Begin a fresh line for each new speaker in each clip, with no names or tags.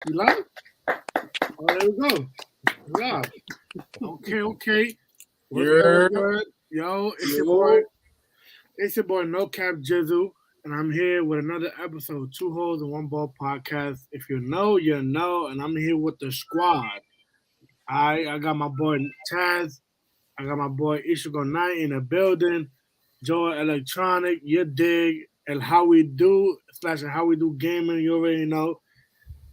You like? Oh, there we go. Yeah. Okay. What's good?
Yeah.
What's good? Yo, it's your boy.
Yo.
It's your boy No Cap Jizzle, and I'm here with another episode of Two Holes and One Ball podcast. If you know, you know, and I'm here with the squad. I got my boy Taz. I got my boy Ishigo Knight in the building. Joe Electronic, you dig, and how we do slash and how we do gaming. You already know.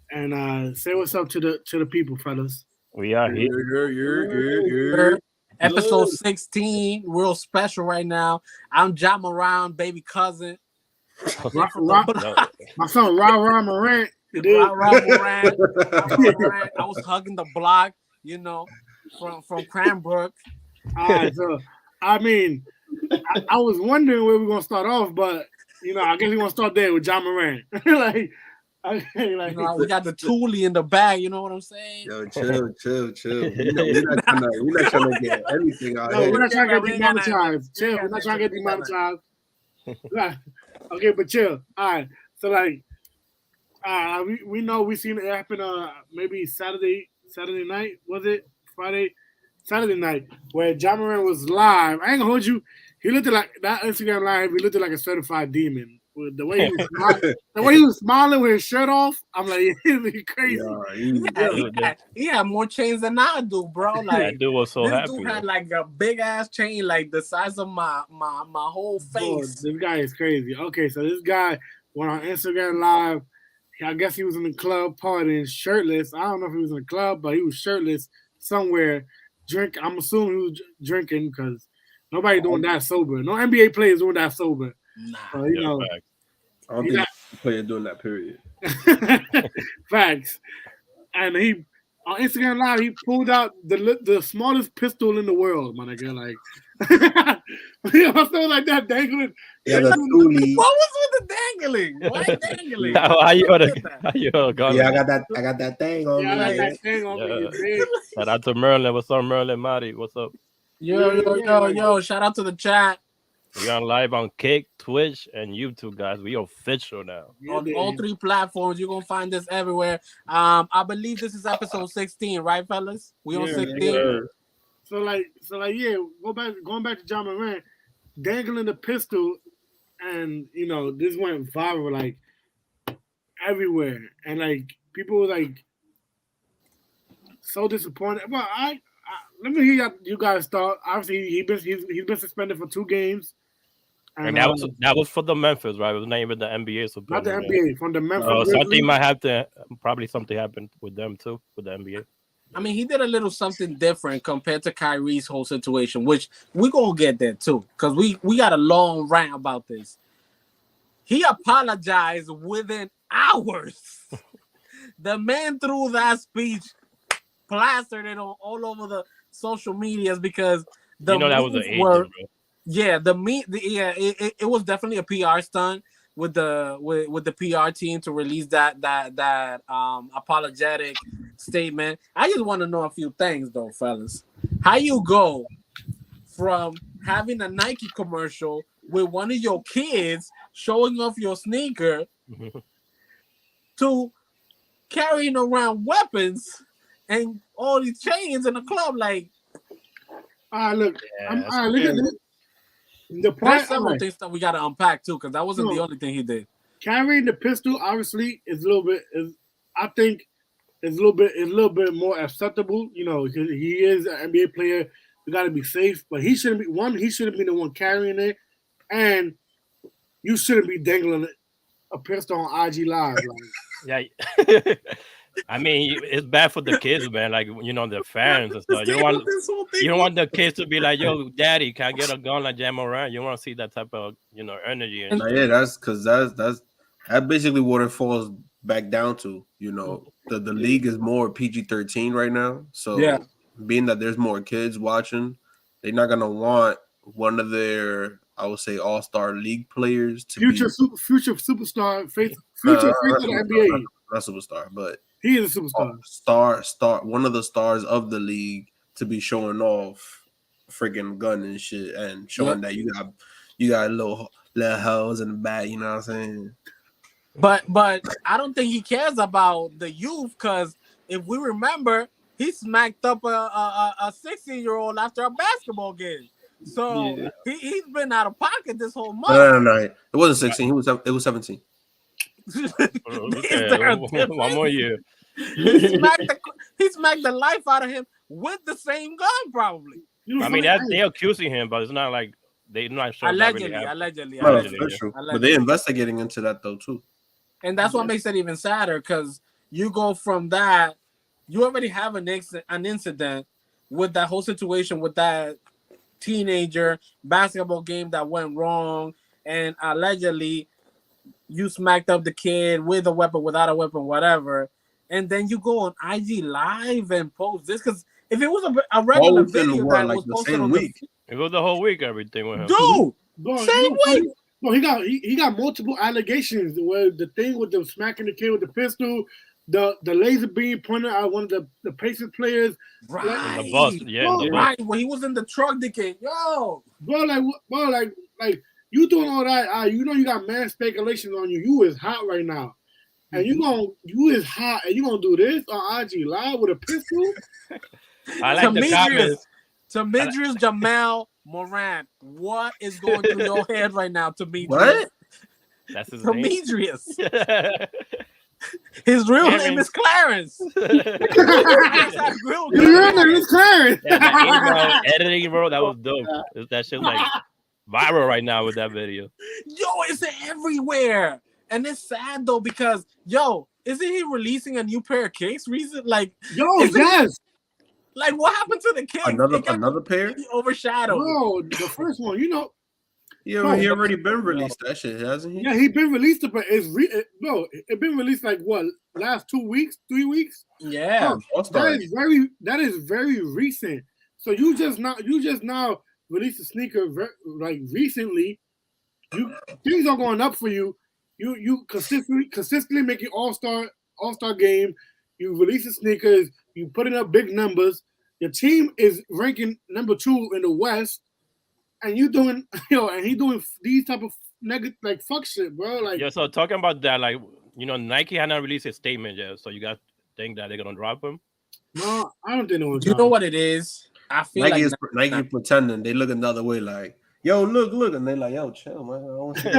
And say what's up to the people, fellas.
We are here.
Yeah.
Episode 16, real special right now. I'm John Moran, baby cousin.
My son Ra Morant.
Morant. I was hugging the block, from Cranbrook.
All right, so I mean, I was wondering where we're gonna start off, but I guess we're gonna start there with John Morant.
We got the Thule in the bag. You know what I'm saying?
Yo, chill. We're not trying to get anything out here.
We're not trying to get demonetized. Chill. We're not trying to get demonetized. Okay, but chill. All right. So we know we seen it happen. Maybe Saturday night, was it? Friday, Saturday night, where John Morant was live. I ain't gonna hold you. He looked like that Instagram live. He looked like a certified demon. The way he was smiling with his shirt off, I'm like, he's crazy.
He had more chains than I do, bro. Like
that dude was so
this
happy.
dude had like a big ass chain, like the size of my whole face.
This guy is crazy. Okay, so this guy went on Instagram live. I guess he was in the club partying shirtless. I don't know if he was in the club, but he was shirtless somewhere. I'm assuming he was drinking because nobody doing that sober. No NBA players doing that sober.
Nah.
I don't think a player doing that, period.
Facts. And he on Instagram Live, he pulled out the smallest pistol in the world, my nigga. Like, something like that dangling.
Yeah, the Thule.
What was with the dangling? Why dangling?
How you gonna
Yeah, I got that thing on
Yeah, I
me.
got that thing on me. You dig?
Shout out to Merlin. What's up, Merlin? Marty, what's up?
Yo, shout out to the chat.
We are live on Kick, Twitch, and YouTube, guys. We official now.
On all three platforms. You're gonna find this everywhere. I believe this is episode 16, right, fellas? We on 16.
Yeah.
So yeah, going back to John Morant, dangling the pistol, and this went viral like everywhere, and like people were like so disappointed. Well, let me hear you guys start. Obviously, he's been suspended for 2 games.
And that was for the Memphis, right? It was not even the NBA. So
not the NBA, from the Memphis.
Something happened with them too, with the NBA.
I mean, he did a little something different compared to Kyrie's whole situation, which we're going to get there too, because we got a long rant about this. He apologized within hours. The man threw that speech, plastered it all over the social medias because
that was an agent, bro.
Yeah, it was definitely a PR stunt with the PR team to release that apologetic statement. I just want to know a few things though, fellas. How you go from having a Nike commercial with one of your kids showing off your sneaker to carrying around weapons and all these chains in the club? Like,
look,
Yeah,
look at this.
There's several things that we got to unpack too, because that wasn't the only thing he did.
Carrying the pistol, obviously, is a little bit. I think it's a little bit more acceptable. He is an NBA player. You got to be safe, but he shouldn't be one. He shouldn't be the one carrying it, and you shouldn't be dangling a pistol on IG Live. Like.
Yeah. I mean, it's bad for the kids, man. Like, the fans and stuff. You don't want the kids to be like, "Yo, daddy, can I get a gun like Jam around?" You want to see that type of, energy. And
yeah, that's because that's basically what it falls back down to. The league is more PG-13 right now. So being that there's more kids watching, they're not gonna want one of their, I would say, all-star league players to
future superstar, future face of the NBA.
Not superstar, but
he is a superstar.
Star, one of the stars of the league to be showing off freaking gun and shit and showing that you got little hoes in the back. You know what I'm saying?
But I don't think he cares about the youth because if we remember, he smacked up a 16-year-old after a basketball game. So he's been out of pocket this whole month.
No. It wasn't 16. It was 17.
Okay, one more year.
He smacked the life out of him with the same gun, probably.
I mean, they're accusing him, but it's not like they're not sure.
Allegedly.
That's true. But they're investigating into that though too.
And that's what makes it even sadder because you go from that, you already have an incident with that whole situation with that teenager basketball game that went wrong, and allegedly you smacked up the kid with a weapon, without a weapon, whatever, and then you go on IG Live and post this because if it was a regular video that was posted on
week,
it was the whole week. Everything went.
Dude, same week.
No, he got multiple allegations. Where the thing with the smacking the kid with the pistol, the laser beam pointed at one of the Pacers players,
right?
The bus,
right. When he was in the truck, decay,
like you doing all that? You know you got mad speculations on you. You is hot right now, and you is hot, and you gonna do this on IG Live with a pistol?
I like the comments.
Demetrius Jamal Morant, what is going through your head right now, Demetrius?
What?
That's his
Demetrius.
name.
His real name is Clarence.
Your real name is Clarence.
Yeah, editing, bro, that was dope. That shit's like viral right now with that video.
Yo, it's everywhere. And it's sad though because isn't he releasing a new pair of kicks recently? Like,
yes.
Like, what happened to the kid?
Another pair?
Overshadowed.
No, the first one,
he already been released that shit, hasn't he?
Yeah, he been released, but it's been released like what, last 2 weeks, 3 weeks?
Yeah,
that is very recent. So you just now released a sneaker like recently. Things are going up for you. You consistently making all-star game. You release the sneakers. You putting up big numbers. Your team is ranking number 2 in the West, and you doing and he doing these type of negative like fuck shit, bro. Like
so talking about that, like Nike had not released a statement yet, so you guys think that they're gonna drop him?
No, I don't think they're gonna.
You know what it is? I feel
Nike pretending they looking the other way, like yo, look, and they like yo, chill, man. I don't see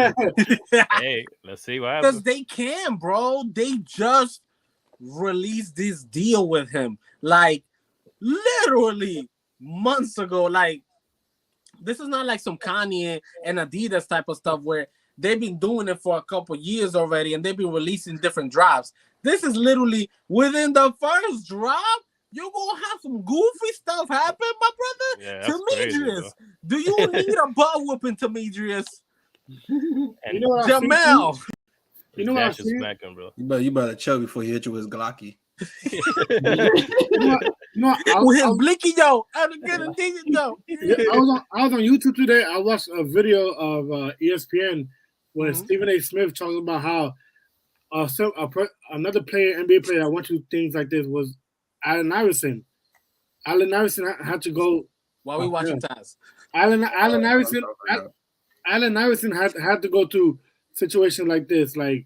that.
Hey, let's see what happens.
Because they can, bro. They just released this deal with him, like literally months ago. Like this is not like some Kanye and Adidas type of stuff where they've been doing it for a couple years already and they've been releasing different drops. This is literally within the first drop. You're gonna have some goofy stuff happen, my brother.
Yeah,
Demetrius,
crazy,
do you need a butt whooping, Demetrius?
And
Jamal.
You know what I'm saying?
Smacking, bro.
You better chill before you hit you with his Glocky.
With his blinky, I
was on YouTube today. I watched a video of ESPN where Stephen A. Smith talking about how another player, NBA player that went through things like this was Allen Iverson. Allen Iverson had to go.
While we watching Taz.
Allen Iverson had to go through situations like this, like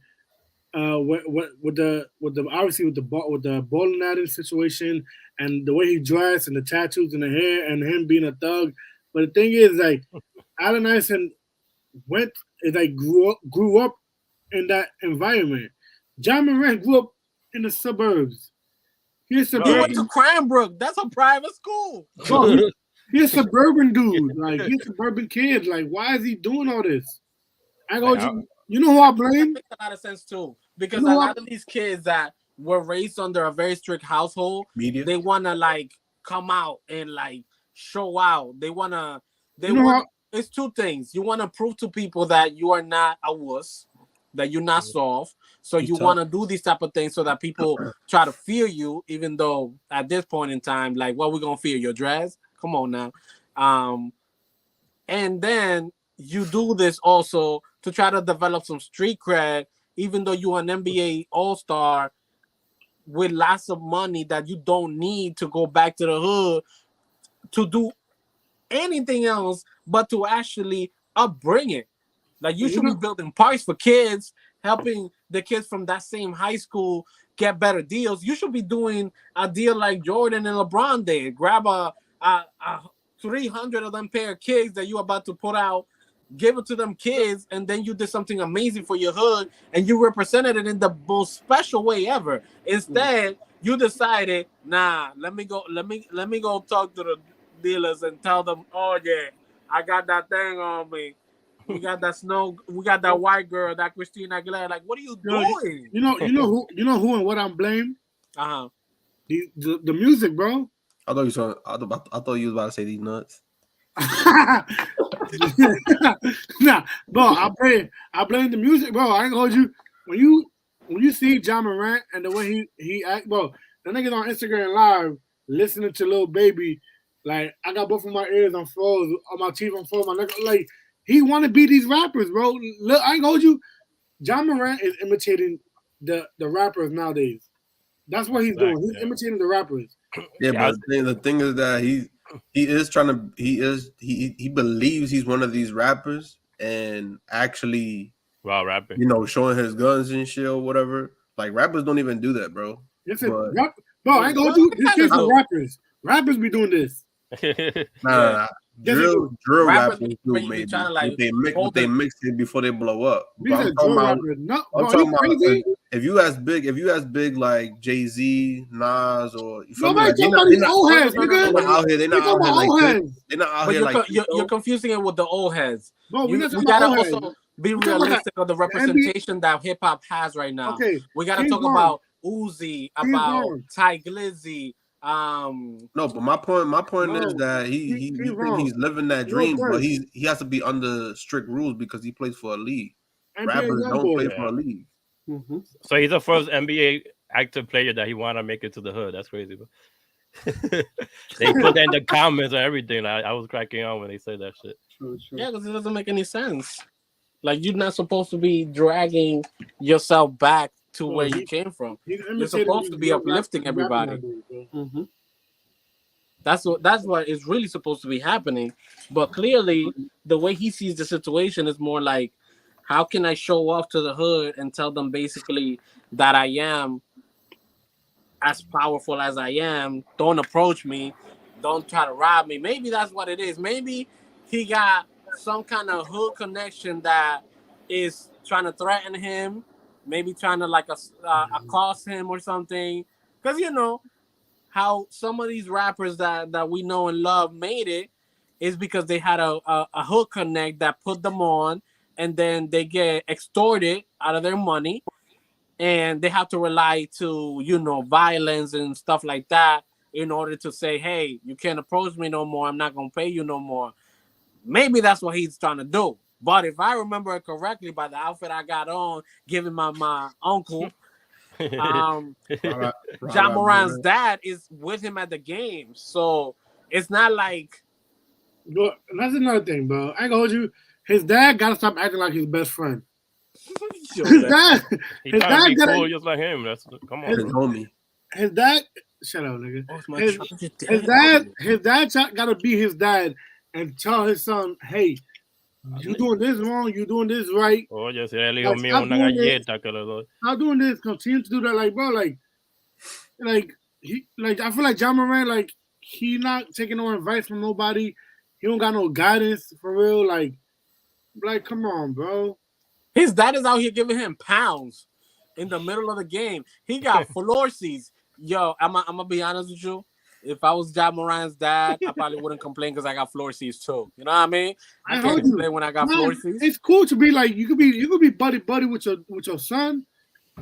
with the obviously with the ball and Adams situation and the way he dressed and the tattoos and the hair and him being a thug. But the thing is, like, Allen Iverson grew up in that environment. John Morant grew up in the suburbs. He went
to Cranbrook. That's a private school.
He's a suburban dude. Like, he's a suburban kid. Like, why is he doing all this? You know who I blame?
That makes a lot of sense too. Because a lot of these kids that were raised under a very strict household, they want to like come out and like show out. It's two things. You want to prove to people that you are not a wuss, that you're not soft. So you want to do these type of things so that people try to fear you, even though at this point in time, like, what we gonna fear? Your dress? Come on now. And then you do this also to try to develop some street cred, even though you're an NBA All-Star with lots of money that you don't need to go back to the hood to do anything else but to actually upbring it. Like, you should be building parks for kids, helping the kids from that same high school get better deals. You should be doing a deal like Jordan and LeBron did. Grab a 300 of them pair of kicks that you about to put out, give it to them kids, and then you did something amazing for your hood, and you represented it in the most special way ever. Instead, you decided, nah, let me go talk to the dealers and tell them, oh yeah, I got that thing on me. We got that white girl, that Christina Aguilera. Like, what are you doing?
You know who and what I'm blamed?
Uh-huh.
The music, bro.
I thought you was about to say these nuts.
Nah, bro, I blame the music, bro. I ain't gonna hold you. When you see John Morant and the way he act, bro, the niggas on Instagram Live listening to Lil Baby, like I got both of my ears on froze, on my teeth on froze, my neck, like he want to be these rappers, bro. Look, I ain't gonna hold you. John Morant is imitating the rappers nowadays. That's what he's doing. He's imitating the rappers.
Yeah, but the thing is that he believes he's one of these rappers and actually
rapping.
You know, showing his guns and shit or whatever. Like rappers don't even do that, bro.
Yes, bro, I ain't gonna do this. Is for rappers. Rappers be doing this.
Nah. Drill rappers do maybe.
Like,
they mix it before they blow up.
I'm talking about
if you as big like Jay-Z, Nas, or you feel me?
Like, they're old heads, nigga.
They're not out here like this. They're not out here like
you're confusing it with the old heads.
Bro,
we gotta also be realistic of the representation that hip hop has right now.
Okay,
we gotta talk about Uzi, about Ty Glizzy.
No, but my point is that he thinks he's living that dream, but he has to be under strict rules because he plays for a league. Rappers don't play for a league.
Mm-hmm.
So he's the first NBA active player that he want to make it to the hood. That's crazy. They put that in the comments and everything. I was cracking on when they said that shit.
True.
Yeah, because it doesn't make any sense. Like, you're not supposed to be dragging yourself back to where you came from. You're supposed to be uplifting everybody.
Mm-hmm.
That's what is really supposed to be happening. But clearly, the way he sees the situation is more like, how can I show off to the hood and tell them basically that I am as powerful as I am? Don't approach me. Don't try to rob me. Maybe that's what it is. Maybe he got some kind of hood connection that is trying to threaten him. Maybe trying to like accost him or something. Because you know how some of these rappers that we know and love made it is because they had a hood connect that put them on, and then they get extorted out of their money, and they have to rely to, you know, violence and stuff like that in order to say, hey, you can't approach me no more. I'm not going to pay you no more. Maybe that's what he's trying to do. But if I remember it correctly, by the outfit I got on, giving my uncle, John Morant's dad is with him at the game. So it's not like...
But that's another thing, bro. I ain't gonna hold you. His dad gotta stop acting like his best friend. His dad
gotta be cool just like him. Come on,
his homie.
His dad, shut up, nigga. His dad gotta be his dad and tell his son, hey, you doing this wrong, you doing this right.
Oh, just el hijo mío una galleta que le doy.
Stop doing this, continue to do that, like, bro, like I feel like John Morant, like, he not taking no advice from nobody. He don't got no guidance for real, like, come on, bro.
His dad is out here giving him pounds in the middle of the game. He got floor seats. Yo, I'm gonna be honest with you. If I was John Morant's dad, I probably wouldn't complain because I got floor seats too. You know what I mean? I can't complain when I got floor seats.
It's cool to be like, you could be buddy with your son,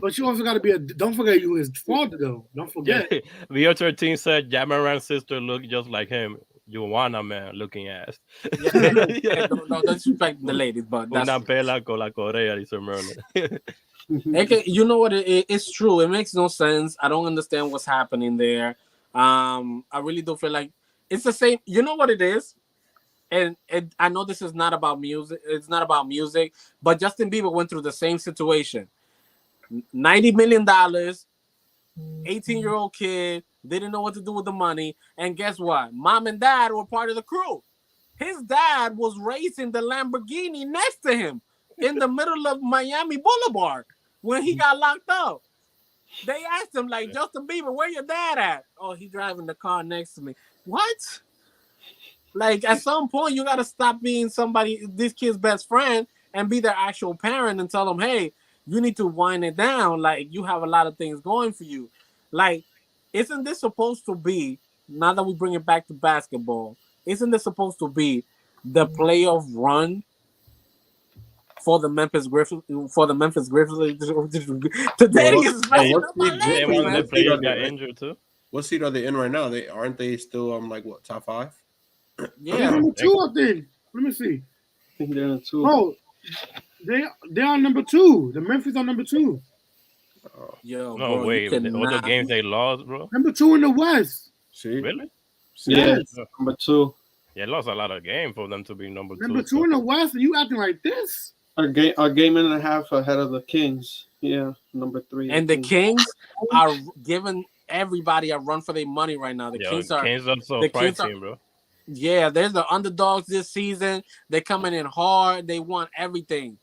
but you also got to be don't forget you his father though. Don't forget.
Yeah. VO13 said John Morant's sister looked just like him. You want a man looking ass.
Yeah. Don't disrespect the ladies, but that's
una pela con la Corea, dice Merlin.
You know what? It's true. It makes no sense. I don't understand what's happening there. I really do feel like it's the same. You know what it is? And I know this is not about music. It's not about music, but Justin Bieber went through the same situation. $90 million, 18-year-old kid, didn't know what to do with the money. And guess what? Mom and dad were part of the crew. His dad was racing the Lamborghini next to him in the middle of Miami Boulevard. when he got locked up. They asked him, like, Justin Bieber, where your dad at? Oh, he's driving the car next to me. What? Like, at some point, you got to stop being this kid's best friend and be their actual parent and tell them, hey, you need to wind it down. Like, you have a lot of things going for you. Like, isn't this supposed to be, now that we bring it back to basketball, isn't this supposed to be the playoff run for the Memphis Grizzlies? Today is
They want the players got injured too.
What seed are they in right now? Aren't they still what, top 5?
Yeah,
number 2, I think. Let me see.
I think they're in 2.
Oh, they are number 2. The Memphis are number 2.
Yo,
no,
bro,
wait. All the games they lost, bro.
Number 2 in the West.
See?
Really?
Yeah, number 2.
Yeah, lost a lot of games for them to be number 2.
Number 2 in the West, and you acting like this?
A game and a half ahead of the Kings. Yeah, number 3.
And the Kings are giving everybody a run for their money right now. The Kings are
also a pride team, bro.
Yeah, they're the underdogs this season. They're coming in hard. They want everything.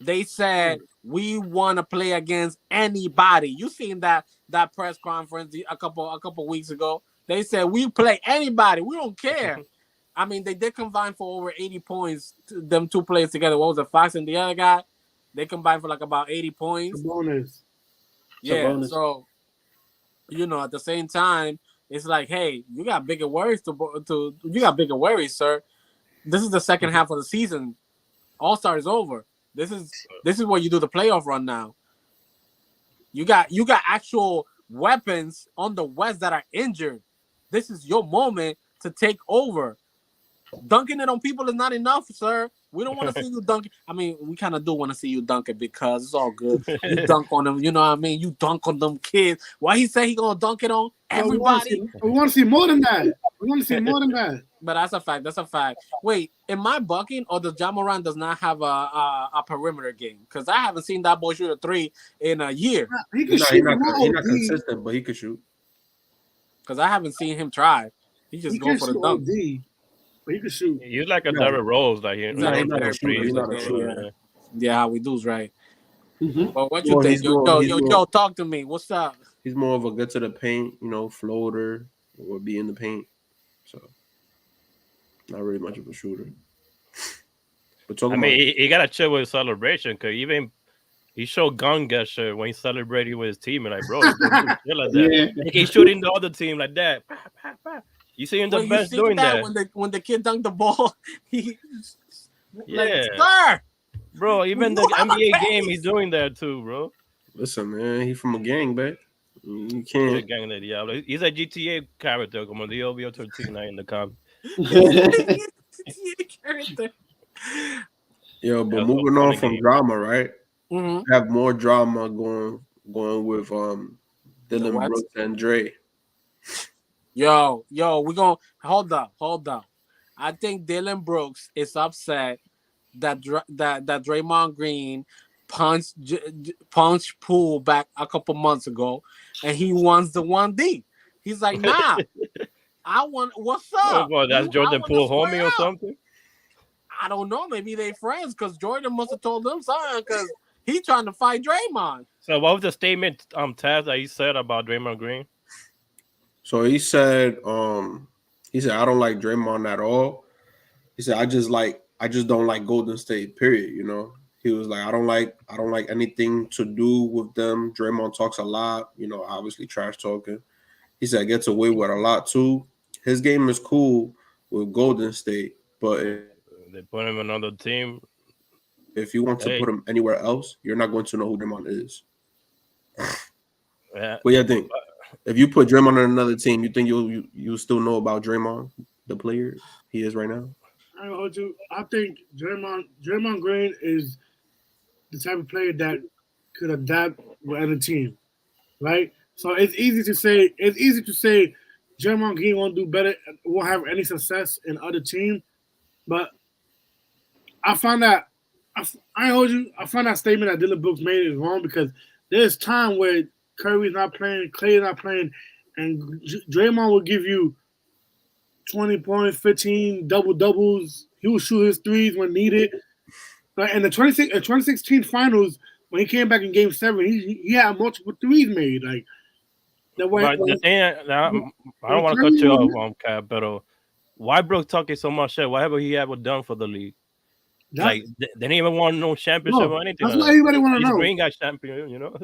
They said we want to play against anybody. You seen that press conference a couple weeks ago? They said we play anybody. We don't care. I mean, they did combine for over 80 points. Them two players together. What was it, Fox and the other guy? They combined for like about 80 points.
Bonus.
Yeah. So, at the same time, it's like, hey, you got bigger worries you got bigger worries, sir. This is the second half of the season. All-Star is over. This is where you do the playoff run now. You got actual weapons on the West that are injured. This is your moment to take over. Dunking it on people is not enough, sir. We don't want to see you dunk. I mean, we kind of do want to see you dunk it because it's all good. You dunk on them, you know what I mean? You dunk on them kids. Why he say he gonna dunk it on everybody?
We want to see more than that. We want to see more than that.
But that's a fact. That's a fact. Wait, am I bucking or does Ja Morant does not have a perimeter game? Because I haven't seen that boy shoot a 3 in a year.
He can shoot.
He's not consistent, but he could shoot.
Because I haven't seen him try. He just go for the dunk.
But he can shoot.
He's like a Derrick Rose, like
he's not a shooter.
Yeah, how we do's right.
Mm-hmm.
But what you think? Yo, talk to me. What's up?
He's more of a get to the paint, floater, or be in the paint. So, not really much of a shooter. But
he got to chill with his celebration because even he showed gun gesture when he celebrated with his team and like, bro, chill like that. Yeah. Like he's shooting the other team like that. You see him the best doing that.
When the kid dunked the ball, he
sir. Bro, even the NBA game, he's doing that too, bro.
Listen, man, he's from a gang, babe. You can't.
He's a GTA character, como dijo Bio 13 in the comic.
Yo, but moving on from drama, right?
Mm-hmm.
We have more drama going with Dylan Brooks and Dre.
Yo, we're gonna hold up. I think Dylan Brooks is upset that Draymond Green punched Poole back a couple months ago, and he wants the 1D. He's like, nah, I want. What's up?
Oh, boy, that's Jordan Poole homie or something.
I don't know. Maybe they friends because Jordan must have told them something because he's trying to fight Draymond.
So what was the statement Taz that he said about Draymond Green?
So he said I don't like Draymond at all. He said I just don't like Golden State, period, He was like, I don't like anything to do with them. Draymond talks a lot, obviously trash talking. He said gets away with a lot too. His game is cool with Golden State, but
they put him on another team.
If you want to put him anywhere else, you're not going to know who Draymond is.
Yeah.
What do you think? If you put Draymond on another team, you think you'll still know about Draymond, the player he is right now?
I think Draymond Green is the type of player that could adapt with any team, right? So it's easy to say Draymond Green won't do better, won't have any success in other teams, but I find that statement that Dylan Brooks made is wrong because there's time where Curry's not playing, Clay's not playing, and Draymond will give you 20 points, 15 double-doubles. He will shoot his threes when needed. But in the 2016 finals, when he came back in Game 7, he had multiple threes made. Like that way.
But the thing, I don't want to cut you off, Cap, but why Brooks talking so much shit? Whatever he ever done for the league, like they didn't even want no championship or anything.
That's what everybody want to know.
Green got champion, you know.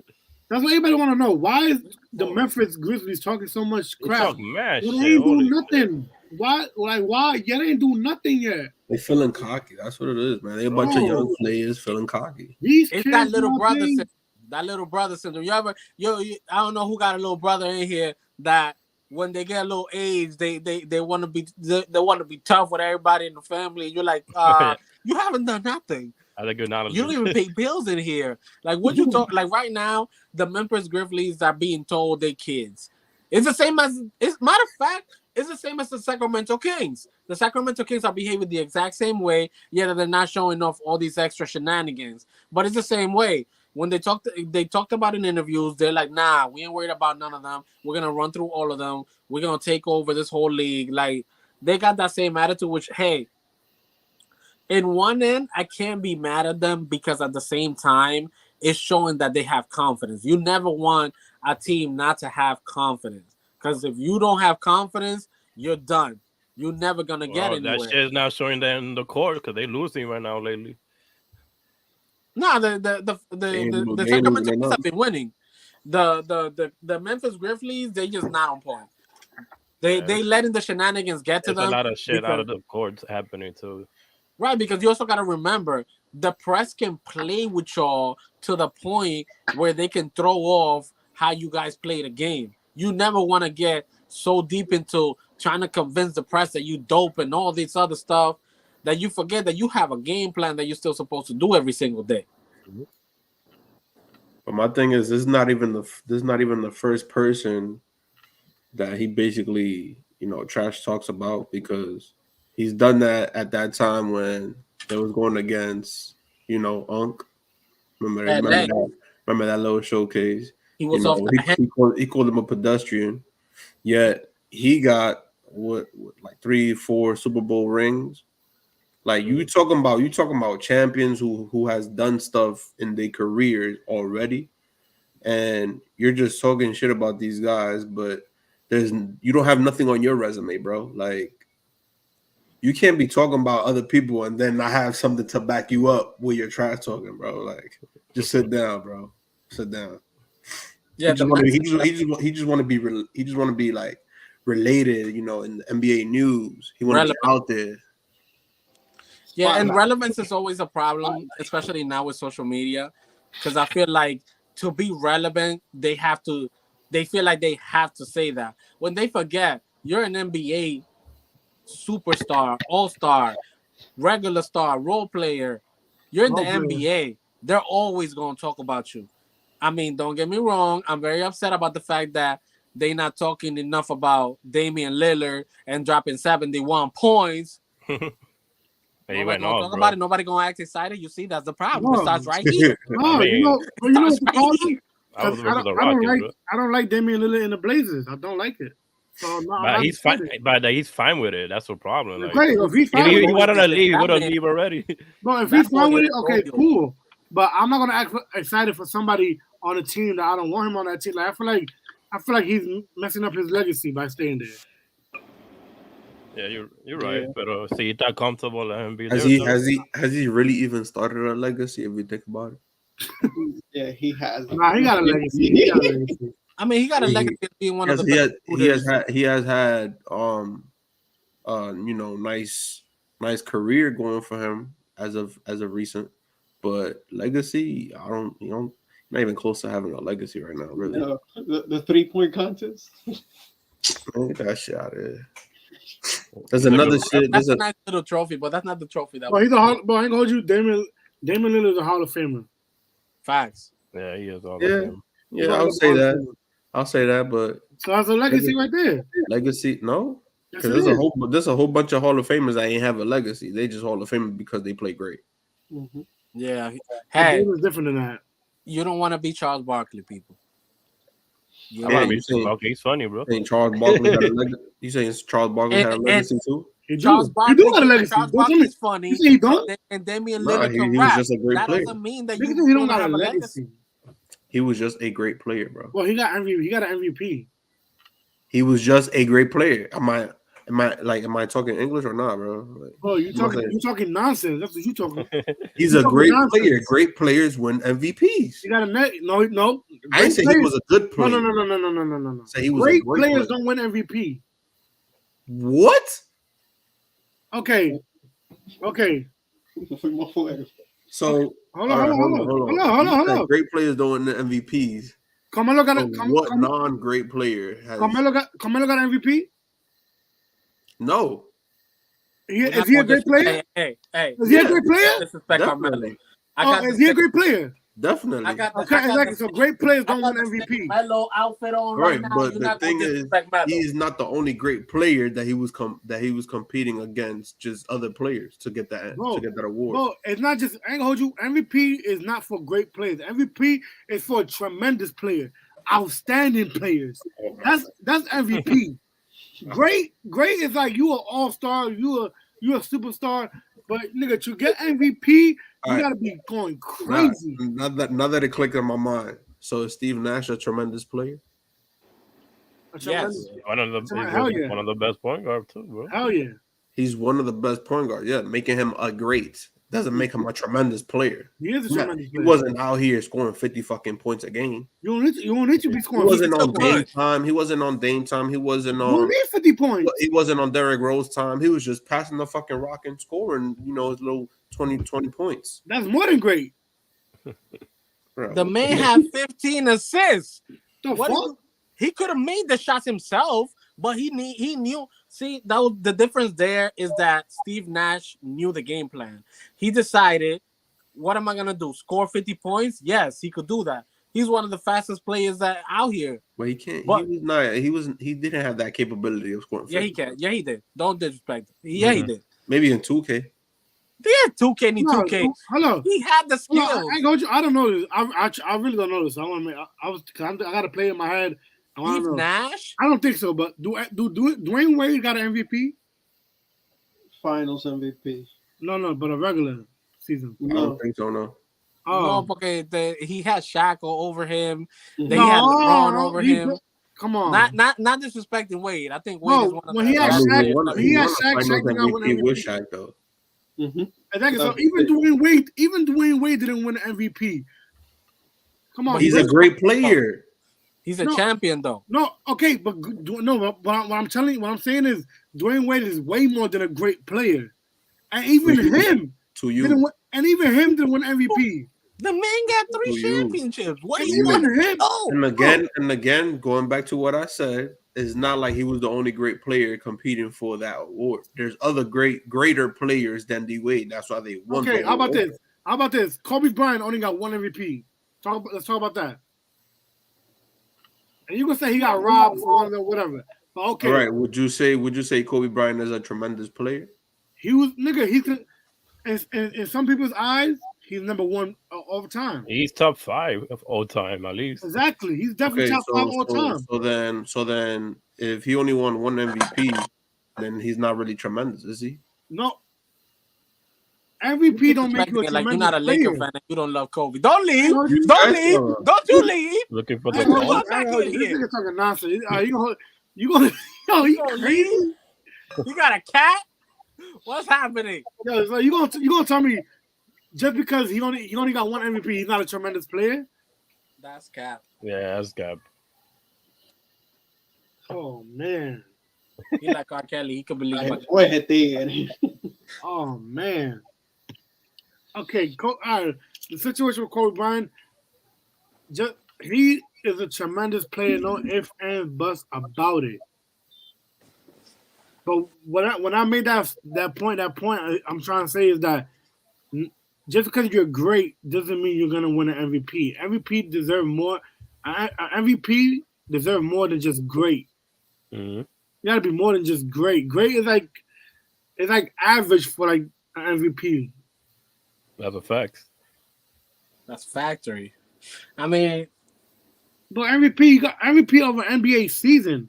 That's what everybody want to know. Why is the Memphis Grizzlies talking so much crap?
They talk mad shit.
They ain't doing nothing. Why? Like why? Yeah, they ain't doing nothing yet.
They feeling cocky. That's what it is, man. They a bunch of young players feeling cocky.
It's that little brother syndrome. That little brother syndrome. I don't know who got a little brother in here that when they get a little age, they want to be tough with everybody in the family. You're like, you haven't done nothing.
That's a good knowledge.
You don't even pay bills in here. Like what you talk? Like right now, the Memphis Grizzlies are being told they kids. It's the same as. Matter of fact, it's the same as the Sacramento Kings. The Sacramento Kings are behaving the exact same way, yet they're not showing off all these extra shenanigans. But it's the same way. When they talked about in interviews, they're like, nah, we ain't worried about none of them. We're going to run through all of them. We're going to take over this whole league. Like, they got that same attitude, which, hey, in one end, I can't be mad at them because at the same time, it's showing that they have confidence. You never want a team not to have confidence. Because if you don't have confidence, you're done. You're never going to get anywhere.
That shit's not showing that in the court because they're losing right now lately.
No, the Sacramento Kings have been winning. The Memphis Grizzlies, they just not on point. They letting the shenanigans get to them.
There's a lot of shit out of the courts happening too.
Right, because you also got to remember the press can play with y'all to the point where they can throw off how you guys play the game. You never want to get so deep into trying to convince the press that you dope and all this other stuff that you forget that you have a game plan that you're still supposed to do every single day.
But my thing is, this is not even the first person that he basically, trash talks about, because he's done that at that time when they was going against, Unk. Remember that little showcase?
He was off
he called him a pedestrian, yet he got like 3-4 Super Bowl rings. Like you talking about champions who has done stuff in their careers already, and you're just talking shit about these guys, but you don't have nothing on your resume, bro. Like you can't be talking about other people and then not have something to back you up with your trash talking, bro. Like just sit down, bro. Sit down.
Yeah,
he just want to be like related, in the NBA news. He want to be out there.
Yeah, and relevance is always a problem, especially now with social media, because I feel like to be relevant, they feel like they have to say that. When they forget, you're an NBA superstar, all-star, regular star, role player. You're in the NBA. They're always going to talk about you. I mean, don't get me wrong. I'm very upset about the fact that they're not talking enough about Damian Lillard and dropping 71 points. Nobody gonna talk about it. Nobody gonna act excited. You see, that's the problem. It starts right here.
I don't like Damian Lillard in the Blazers. I don't like it. So
but he's fine. But he's fine with it. That's the problem. Like,
if he's fine,
if he wanted to leave, he would have leave already.
No, if he's fine with it, okay, cool. But I'm not gonna act excited for somebody on a team that I don't want him on that team. Like I feel like he's messing up his legacy by staying there.
Yeah, you're right. Yeah. But see, he's not comfortable and be
has he really even started a legacy if you think about it?
Yeah, he has.
Nah, he got a legacy.
I mean, he got a legacy of being one of the
best. He has had nice career going for him as of recent, but legacy, not even close to having a legacy right now. Really,
the 3-point contest.
Man, get that shit out of there. There's another shit.
That's a nice little trophy, but that's not the trophy that.
But he's I ain't gonna hold you. Damon Lillard is a Hall of Famer.
Facts.
Yeah, he is.
Yeah, I'll say that. But
so that's a legacy right there.
Legacy, no, because there's a whole bunch of Hall of Famers that ain't have a legacy. They just Hall of Famers because they play great.
Mm-hmm. Yeah. Hey,
it's different than that.
You don't want to be Charles Barkley, people.
I want to be Charles Barkley. He's funny, bro.
Saying Charles Barkley had a legacy. You saying Charles Barkley had a legacy too?
Charles
Barkley got a legacy.
Charles Barkley's funny.
You say he don't?
And Damian
Nah,
Lillard
he
can
was
rap.
just a great
That
player.
doesn't mean that
Niggas
you
think he don't
don't
got
have
a
a
legacy.
He was just a great player, bro.
Well, he got an MVP.
He was just a great player. Am I talking English or not, bro? Like,
Oh, you talking nonsense. That's what you talking.
He's a great player. Great players win MVPs.
You got a net? No.
I didn't say he was a good player.
No.
Say he was
great
a great
players
player.
don't win MVP.
What?
Okay.
So
hold on.
Great players don't win MVPs.
Carmelo got
What non-great player has?
Carmelo got an MVP?
No.
Is he a great player?
Hey.
Is he a great player?
Disrespect Carmelo.
Is he a great player?
Definitely.
Exactly. So great players don't win MVP.
Carmelo outfit on
Right,
now.
but the thing is, he's not the only great player that he was competing against just other players to get that award.
Bro, it's not just. I ain't gonna hold you. MVP is not for great players. MVP is for tremendous players, outstanding players. That's MVP. Great is like you an all-star, you a superstar, but nigga, to get MVP, you gotta be going crazy.
Now that it clicked in my mind. So is Steve Nash a tremendous player?
Yes.
One of the best point guards too, bro.
Hell yeah.
He's one of the best point guards. Yeah, making him a great doesn't make him a tremendous player.
He is a tremendous player.
He wasn't out here scoring 50 fucking points a game.
You don't need to be scoring.
He wasn't on Dame time. He wasn't on Dame time. He wasn't on.
You don't need 50 points.
He wasn't on Derrick Rose time. He was just passing the fucking rock and scoring, his little 20 points.
That's more than great.
The man had 15 assists.
The fuck?
He could have made the shots himself, but he knew. See, that was the difference. There is that Steve Nash knew the game plan. He decided, what am I gonna do? Score 50 points? Yes, he could do that. He's one of the fastest players that out here.
But he can't. But, he was not. He didn't have that capability of scoring. 50.
Yeah, he can. Yeah, he did. Don't disrespect. Yeah, he did.
Maybe in 2K.
Yeah, 2K and 2K.
Hello.
He had the skills.
I don't know this. I really don't know this. I want to make. I got to play in my head.
Steve Nash?
I don't think so. But do Dwayne Wade got an MVP?
Finals MVP.
No, but a regular season.
I don't think so. No.
Oh. No, okay. He had Shaq over him. They had LeBron over him.
Come on,
not disrespecting Wade. I think Wade is one of
when he had Shaq. He had Shaq.
Shaq did not win MVP with Shaq though.
Exactly. So even Dwayne Wade didn't win an MVP. Come on,
but he's a great player.
He's a champion though.
No, okay, but what I'm saying is Dwayne Wade is way more than a great player, and even him
to you,
didn't win MVP.
The man got 3 championships. What do you
want
him?
And again, going back to what I said, it's not like he was the only great player competing for that award. There's other greater players than D Wade. That's why they won.
Okay, how about this? Kobe Bryant only got 1 MVP. Let's talk about that. And you can say he got robbed for one of the whatever. But okay.
All right. Would you say Kobe Bryant is a tremendous player?
He was he could in some people's eyes, he's number 1 all the time.
He's top 5 of all time, at least.
Exactly. He's definitely top 5 all time.
So then if he only won 1 MVP, then he's not really tremendous, is he?
No. MVP don't make you a tremendous
you're not a
player.
Laker fan and you don't love Kobe. Don't leave. Don't you leave.
Looking for the
This nigga talking nonsense. You gonna
leave? You got a cat? What's happening?
Yo, so you gonna tell me just because he only got 1 MVP, he's not a tremendous player?
That's cap.
Yeah, that's cap.
Oh man.
He like R. Kelly. He could believe
it.
Oh man. Okay, all right. The situation with Kobe Bryant, he is a tremendous player, no ifs, ands, buts about it. But when I made that point, I'm trying to say is that just because you're great doesn't mean you're gonna win an MVP. MVP deserves more. MVP deserves more than just great.
Mm-hmm.
You gotta be more than just great. Great is like average for like an MVP.
That's a fact.
That's factory. I mean,
but MVP, you got MVP over NBA season.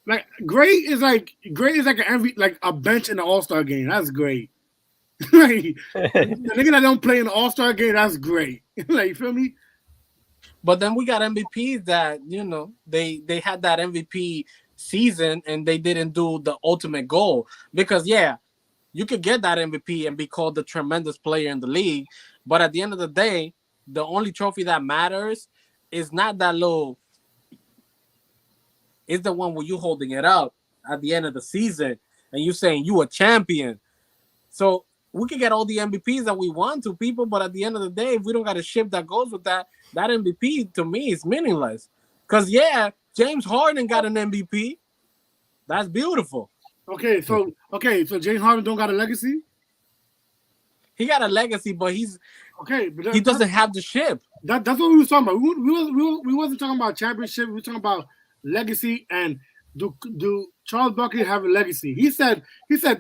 Like great is like an MV, like a bench in the All-Star game. That's great. Like the nigga that don't play in the All-Star game, that's great. Like you feel me?
But then we got MVPs that they had that MVP season and they didn't do the ultimate goal because you could get that MVP and be called the tremendous player in the league, but at the end of the day, the only trophy that matters is not that little. It's the one where you holding it up at the end of the season and you saying you a champion. So we can get all the MVPs that we want to people, but at the end of the day, if we don't got a ship that goes with that MVP to me is meaningless. Because James Harden got an MVP. That's beautiful.
Okay, so James Harden don't got a legacy?
He got a legacy, but he doesn't have the ship.
That's what we were talking about. We wasn't talking about championship. We were talking about legacy and do Charles Barkley have a legacy? He said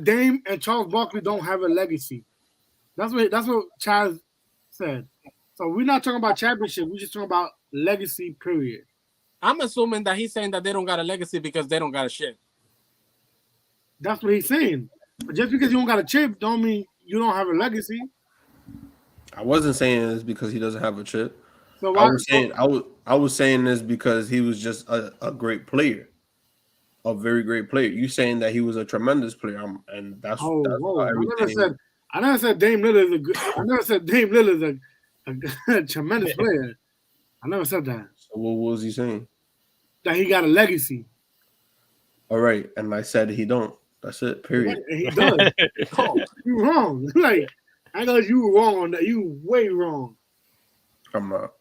Dame and Charles Barkley don't have a legacy. That's what Chaz said. So we're not talking about championship. We're just talking about legacy. Period.
I'm assuming that he's saying that they don't got a legacy because they don't got a ship.
That's what he's saying. But just because you don't got a chip, don't mean you don't have a legacy.
I wasn't saying this because he doesn't have a chip.
So why,
I was saying this because he was just a great player, a very great player. You saying that he was a tremendous player, and that's why everything.
I never said Dame Lillard is a good. I never said Dame Lillard is a tremendous player. I never said that.
So what was he saying?
That he got a legacy.
All right, and I said he don't. That's it. Period.
And he does. Oh, you wrong. Like I got you wrong on that. You way wrong.
I'm not.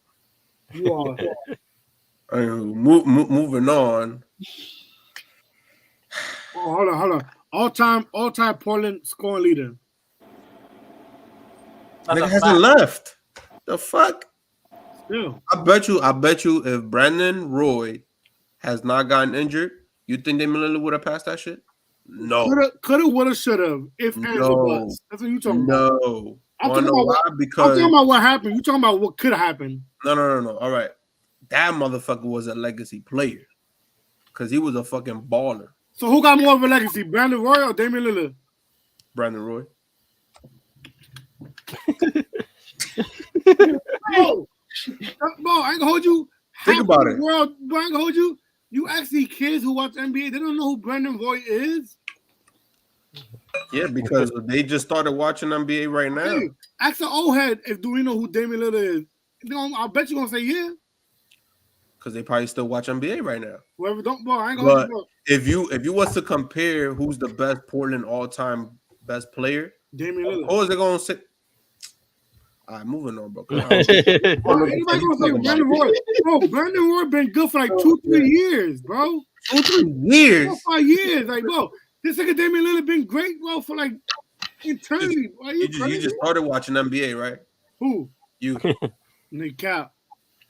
You are.
Moving on.
Oh, hold on. All time Portland scoring leader.
Nigga hasn't left. The fuck?
Still.
I bet you if Brandon Roy has not gotten injured, you think Damian Lillard would have passed that shit? No.
Coulda, woulda, shoulda. If and buts. That's what you talking about.
No.
I'm talking about what happened. You talking about what could have happened.
No. All right. That motherfucker was a legacy player. Because he was a fucking baller.
So who got more of a legacy, Brandon Roy or Damian Lillard?
Brandon Roy.
Bro, I can hold you.
Think about it.
Bro, I can hold you. You actually kids who watch NBA, they don't know who Brandon Roy is.
Yeah, because they just started watching NBA right now.
Hey, ask the old head do we know who Damian Lillard is. I bet you're gonna say yeah.
Because they probably still watch NBA right now.
Whoever don't, bro, I ain't gonna.
But if you was to compare who's the best Portland all-time best player,
Damian Lillard.
Who is it gonna say? All right, moving on, bro.
Anybody gonna say Brandon Roy? Bro, Brandon Roy been good for like 2-3 years, bro.
2-3 years.
4 5 years, like bro. This nigga Damian Lillard been great, bro, for like eternity.
You just started watching NBA, right?
Who?
You.
Nick Cap.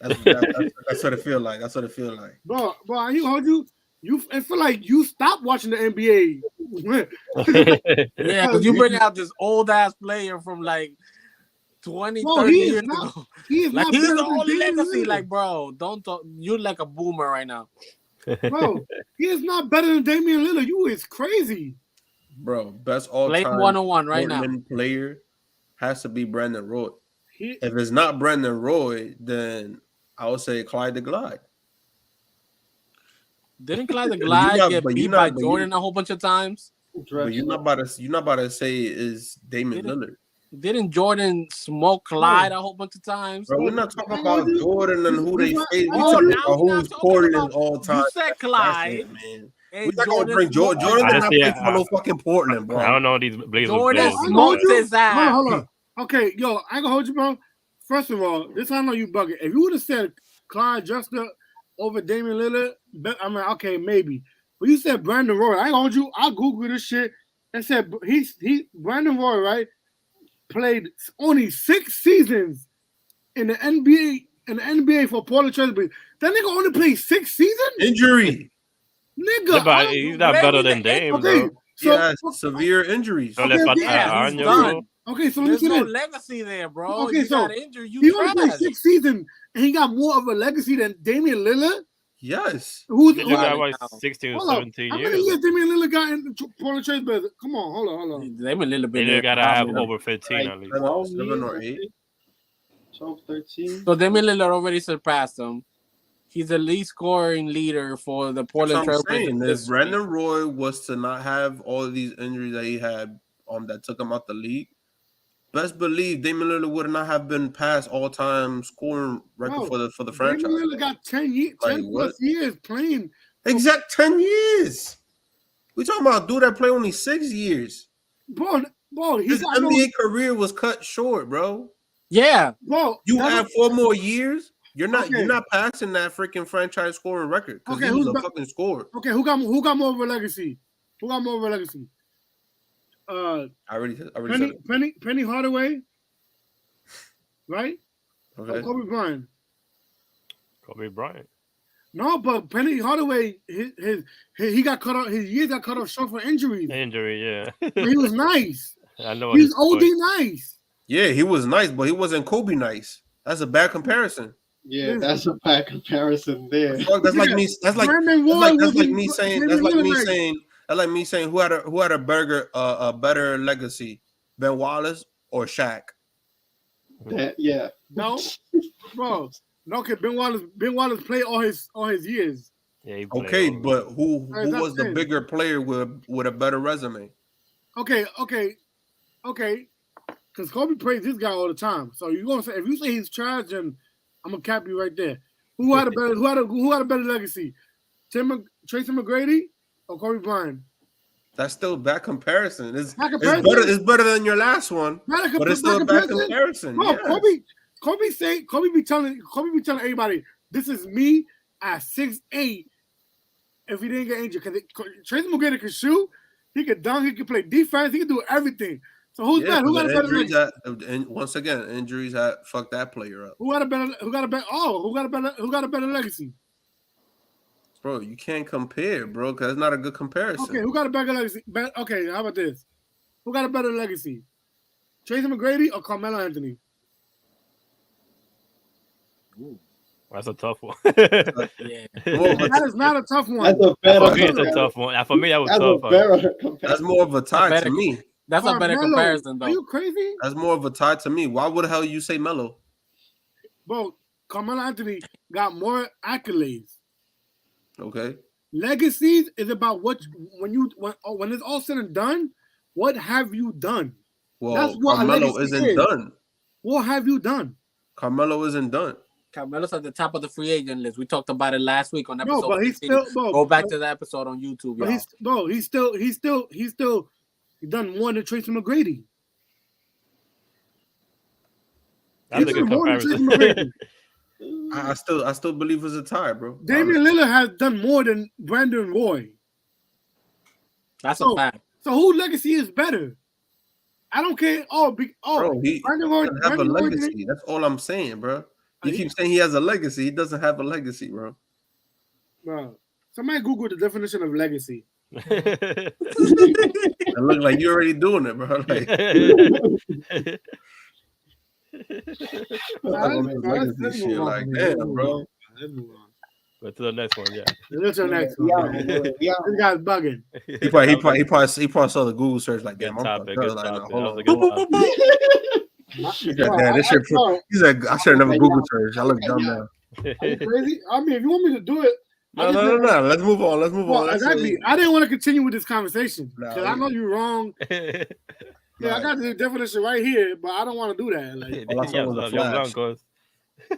That's what it feel like. That's what it feel like.
Bro, I feel like you stopped watching the NBA.
Yeah, because you bring out this old ass player from like 20, 30 years ago.
He is
like
not
he's
better
the
than
only
Damian
legacy.
Lillard.
Like, bro, don't talk. You're like a boomer right now.
Bro, he is not better than Damian Lillard. You is crazy.
Bro, best all-time
Blake 101 right now.
Player has to be Brandon Roy.
If
it's not Brandon Roy, then I would say Clyde the Glide.
Didn't Clyde the Glide get beat by Jordan a whole bunch of times?
But you're not about to say is Damian Lillard.
Didn't Jordan smoke Clyde a whole bunch of times?
Bro, we're not talking about Jordan and who they say. We're talking about who's Portland all time.
You said Clyde.
Man. We're not going to bring Jordan. Jordan did not play for no fucking Portland, bro.
I don't know these Blazers.
Jordan smoked his ass.
Hold on. Okay, yo, I ain't gonna hold you, bro. First of all, this I know you bugging. If you would have said Clyde Drexler over Damian Lillard, I mean, okay, maybe. But you said Brandon Roy. I ain't gonna hold you. I Googled this shit and said Brandon Roy, right? Played only 6 seasons in the NBA for Portland Trailblazers. That nigga only played 6 seasons?
Injury.
Nigga. Yeah, but he's not better than Dame, bro.
He has severe injuries.
Okay, so
there's no legacy there, bro.
Okay,
you got injured.
He only played 6 seasons, and he got more of a legacy than Damian Lillard?
Yes.
Who's
Lillard got
who?
like 16 or
Hold up.
17
How
years.
many years Damian Lillard got in Portland Trail Blazers? Come on, hold on.
Damian Lillard been
They
there.
gotta have over 15
Like
at least.
7 or 8.
12, 13.
So Damian Lillard already surpassed him. He's the lead scoring leader for the
That's
Portland
what I'm
Trail Blazers.
saying. If
this week.
Brandon Roy was to not have all of these injuries that he had that took him out the league, best believe Damian Lillard would not have been past all-time scoring record for the franchise.
Damian Lillard got 10 plus years playing.
Exact 10 years. We talking about a dude that played only 6 years.
Bro,
His NBA career was cut short, bro.
Yeah.
Bro,
you have 4 more years. You're not passing that freaking franchise scoring record because he was a fucking scorer.
Okay, who got more of a legacy? I already said it. Penny Hardaway, right?
Okay.
Kobe Bryant.
Kobe Bryant.
No, but Penny Hardaway, he got cut off. His years got cut off short for injuries.
Yeah.
But he was nice.
I know.
He's OD nice.
Yeah, he was nice, but he wasn't Kobe nice. That's a bad comparison.
Yeah, that's a bad comparison there.
That's like me. That's like me saying who had a better legacy, Ben Wallace or Shaq.
Yeah.
No, bro. No, because Ben Wallace played all his years.
Yeah,
okay, but who was the bigger player with a better resume?
Okay. Because Kobe praised this guy all the time. So you gonna say if you say he's trash, then I'm gonna cap you right there. Who had a better legacy? Tracy McGrady or Kobe Bryant?
That's still a bad comparison. It's better than your last one, but it's still a bad comparison.
Bro, yes. Kobe be telling everybody, this is me at 6'8". If he didn't get injured, because Tracy McGrady can shoot, he could dunk, he could play defense, he could do everything. So who's better? Who got a better legacy?
And once again, injuries fucked that player up.
Who got a better legacy?
Bro, you can't compare, bro, because it's not a good comparison.
Okay, who got a better legacy? Okay, how about this? Who got a better legacy? Tracy McGrady or Carmelo Anthony?
Ooh, that's a tough one.
Yeah.
That is not a tough one.
That's a better.
For me, it's a tough one. For me, that was tough.
That's more of a tie to me.
That's a better comparison, though.
Are you crazy?
That's more of a tie to me. Why would the hell you say Melo?
Bro, Carmelo Anthony got more accolades.
Okay.
Legacies is about when it's all said and done, what have you done?
Well,
that's what
Carmelo isn't done.
What have you done?
Carmelo isn't done.
Carmelo's at the top of the free agent list. We talked about it last week on episode.
No, but he's still
go back to the episode on YouTube.
But he's still done more than Tracy McGrady.
That's a good comparison.
I still believe it's a tie, bro.
Damian Lillard has done more than Brandon Roy.
That's a fact.
So whose legacy is better? I don't care.
Bro, he doesn't have a legacy. That's all I'm saying, bro. You keep saying he has a legacy. He doesn't have a legacy, bro.
Bro, somebody Google the definition of legacy.
It look like you're already doing it, bro. Like, like damn, bro.
Let's move on.
Go to the next one, yeah.
Let's to the next one. This guy's bugging.
He probably saw the Google search like, damn, I'm
topic.
Damn, this shit. He's like, I should have never Google search. I look dumb now.
Are you crazy? I mean, if you want me to do it.
No. Let's move on.
Exactly. I didn't want to continue with this conversation because I know you're wrong. Yeah, I got the definition right here, but I don't want to do that. Like,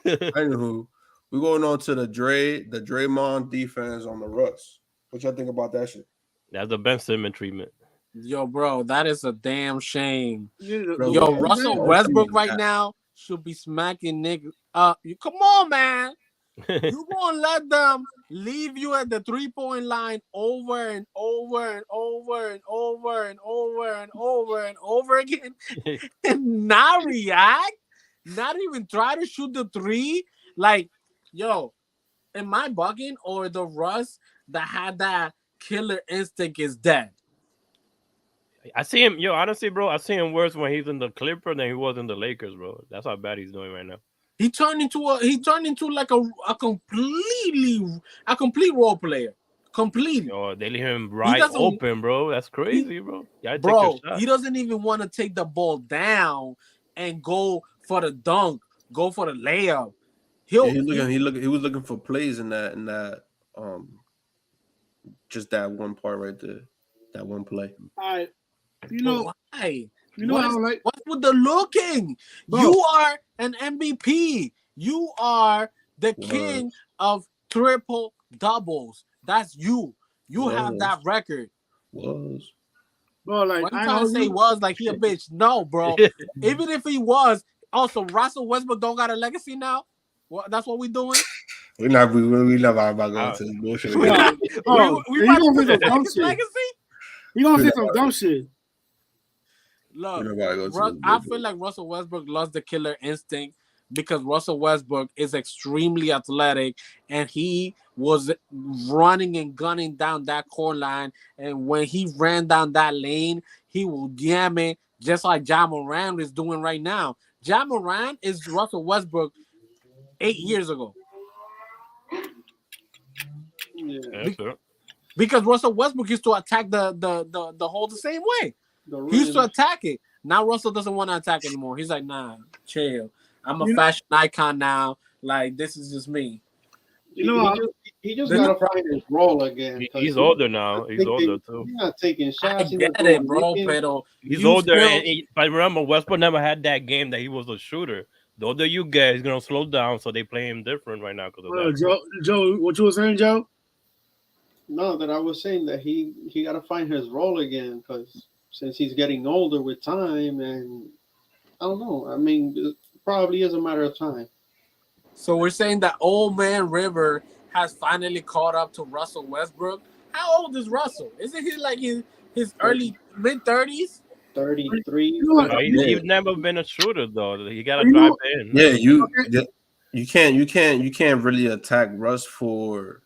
Anywho, we're going on to the Draymond defense on the Russ. What y'all think about that shit?
That's the Ben Simmons treatment.
Yo, bro, that is a damn shame.
Bro,
yo, Russell Westbrook right now should be smacking niggas. Come on, man. You gonna let them leave you at the 3-point line over and over and over and over and over and over and over again and not react? Not even try to shoot the three? Like, yo, am I bugging or the Russ that had that killer instinct is dead?
I see him, honestly, bro, I see him worse when he's in the Clippers than he was in the Lakers, bro. That's how bad he's doing right now.
He turned into like a complete role player. Completely.
Yo, they leave him right open, bro. That's crazy, bro. You gotta take your shot.
He doesn't even want to take the ball down and go for the dunk, go for the layup.
He was looking for plays in that just that one part right there, that one play.
Why?
What's with the looking? Bro. You are an MVP. You are the king of triple doubles. That's you. You have that record.
Bro,
like what I'm trying to say was like he a bitch. No, bro. Even if he was, also Russell Westbrook don't got a legacy now. That's what we doing.
We not about going to this bullshit.
We about to say some dumb shit. Legacy? You gonna say some dumb shit?
Look, I feel like Russell Westbrook lost the killer instinct because Russell Westbrook is extremely athletic and he was running and gunning down that core line. And when he ran down that lane, he will jam it just like Ja Morant is doing right now. Ja Morant is Russell Westbrook 8 years ago. Yeah. Because Russell Westbrook used to attack the hole the same way. He used to attack it. Now Russell doesn't want to attack anymore. He's like, nah, chill. I'm a fashion icon now. Like, this is just me.
He just got to find his role again.
He's older now. He's older too.
He's not taking shots.
I get it, bro.
He's older. But remember, Westbrook never had that game that he was a shooter. The older you get, he's gonna slow down. So they play him different right now.
Joe, what you were saying, Joe?
No, that I was saying that he got to find his role again because since he's getting older with time, and I don't know. I mean, it probably is a matter of time.
So we're saying that old man River has finally caught up to Russell Westbrook. How old is Russell? Isn't he like in his early mid-30s?
33.
He's never been a shooter though. You gotta drive in.
Yeah, you can't really attack Russ for.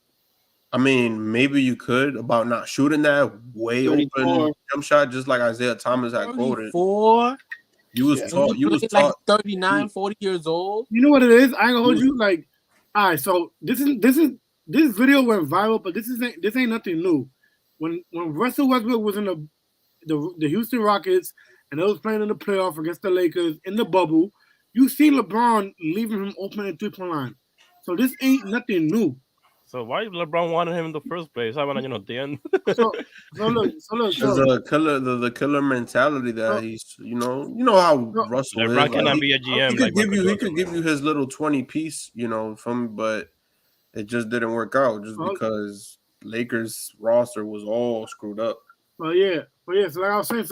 I mean, maybe you could about not shooting that way 34. Open jump shot, just like Isaiah Thomas had quoted. You was taught. You was taught.
Like 39, 40 years old.
You know what it is? I ain't gonna hold you. Like, all right. So this video went viral, but this ain't nothing new. When Russell Westbrook was in the Houston Rockets and they was playing in the playoff against the Lakers in the bubble, you see LeBron leaving him open at 3-point line. So this ain't nothing new.
So why LeBron wanted him in the first place? I want the end.
So look.
The killer mentality that he's, you know how Russell
LeBron
is.
cannot be a GM.
He could give you his little 20 piece, but it just didn't work out just because Lakers roster was all screwed up.
So like I was saying,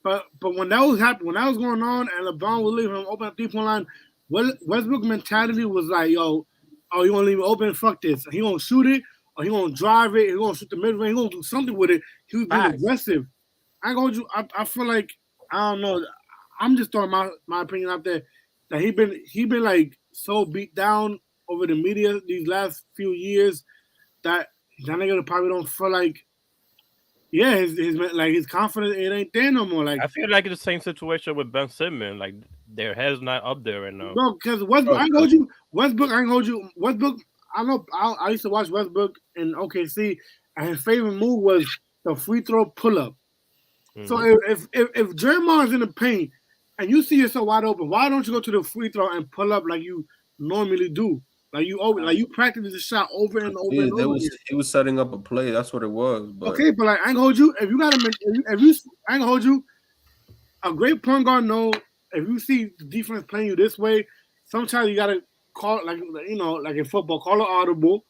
but when that was happening, when that was going on, and LeBron was leaving him open at 3-point line, Westbrook mentality was like, yo. Oh, you want to leave it open? Fuck this. He gonna shoot it, or he gonna drive it. He gonna shoot the mid range. He gonna do something with it. He was being aggressive. I feel like I don't know. I'm just throwing my opinion out there that he been like so beat down over the media these last few years that nigga probably don't feel like. Yeah, his confidence it ain't there no more. Like
I feel like it's the same situation with Ben Simmons. Like their head's not up there right now.
No, because Westbrook, I ain't hold you. Westbrook, I know. I used to watch Westbrook in OKC, and his favorite move was the free throw pull up. Mm-hmm. So if Draymond's in the paint and you see yourself wide open, why don't you go to the free throw and pull up like you normally do? Like you practice the shot over and over and over.
He was setting up a play. That's what it was. But.
Okay, but like I ain't gonna hold you. If you I ain't gonna hold you. A great point guard knows if you see the defense playing you this way, sometimes you gotta call like in football, call an audible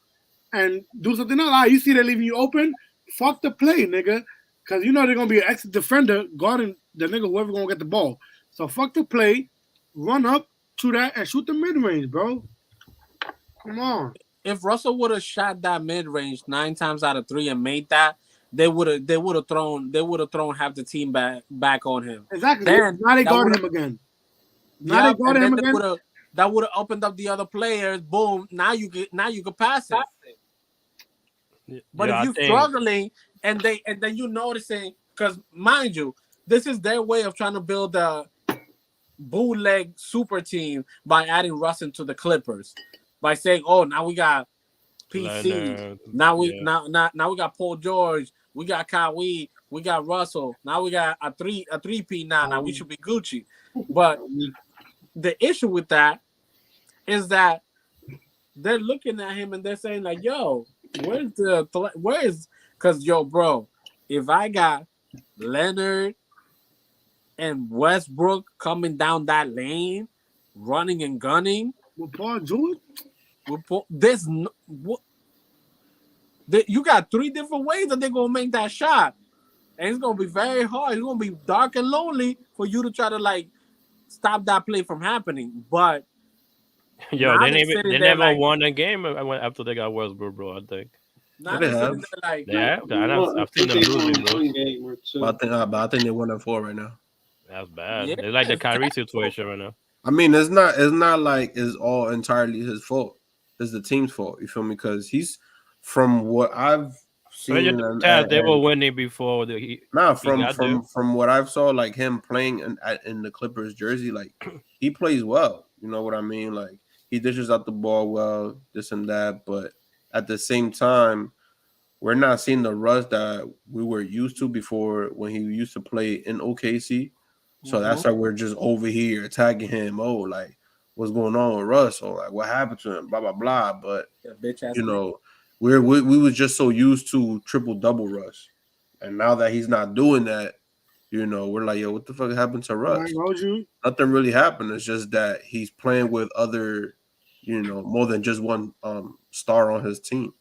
and do something else. You see they're leaving you open, fuck the play, nigga, because you know they're gonna be an extra defender guarding the nigga whoever gonna get the ball. So fuck the play, run up to that and shoot the mid range, bro. Come on.
If Russell would have shot that mid range 9 times out of 3 and made that, they would have thrown half the team back on him.
Exactly. Then, now they guard him again.
Now they guard him again. That would have opened up the other players. Boom. Now you can pass it. But if you're struggling and then you noticing, because mind you, this is their way of trying to build bootleg super team by adding Russ into the Clippers, by saying, "Oh, now we got PC, now we got Paul George, we got Kawhi, we got Russell, now we got a 3P now. Now we should be Gucci." But the issue with that is that they're looking at him and they're saying like, "Yo, because yo, bro, if I got Leonard and Westbrook coming down that lane, running and gunning
with Paul George,
there's no, you got 3 different ways that they're gonna make that shot, and it's gonna be very hard. It's gonna be dark and lonely for you to try to like stop that play from happening. But
yo, they never won a game after they got Westbrook, bro. I think.
Now they have. Like,
I've seen them losing, bro.
Game or two.
But I think they won at 4 right now.
That's bad. Yeah, it's like the Kyrie situation right now.
I mean, it's not like it's all entirely his fault. It's the team's fault. You feel me? Because he's, from what I've seen,
they were winning before
from what I've saw, like him playing in the Clippers jersey, like he plays well. You know what I mean? Like he dishes out the ball well, this and that. But at the same time, we're not seeing the Russ that we were used to before when he used to play in OKC. So that's why we're just over here attacking him. Oh, like what's going on with Russ? Or like what happened to him? Blah blah blah. But you know, we was just so used to triple double Russ, and now that he's not doing that, you know, we're like, yo, what the fuck happened to Russ? Nothing really happened. It's just that he's playing with other, you know, more than just one star on his team.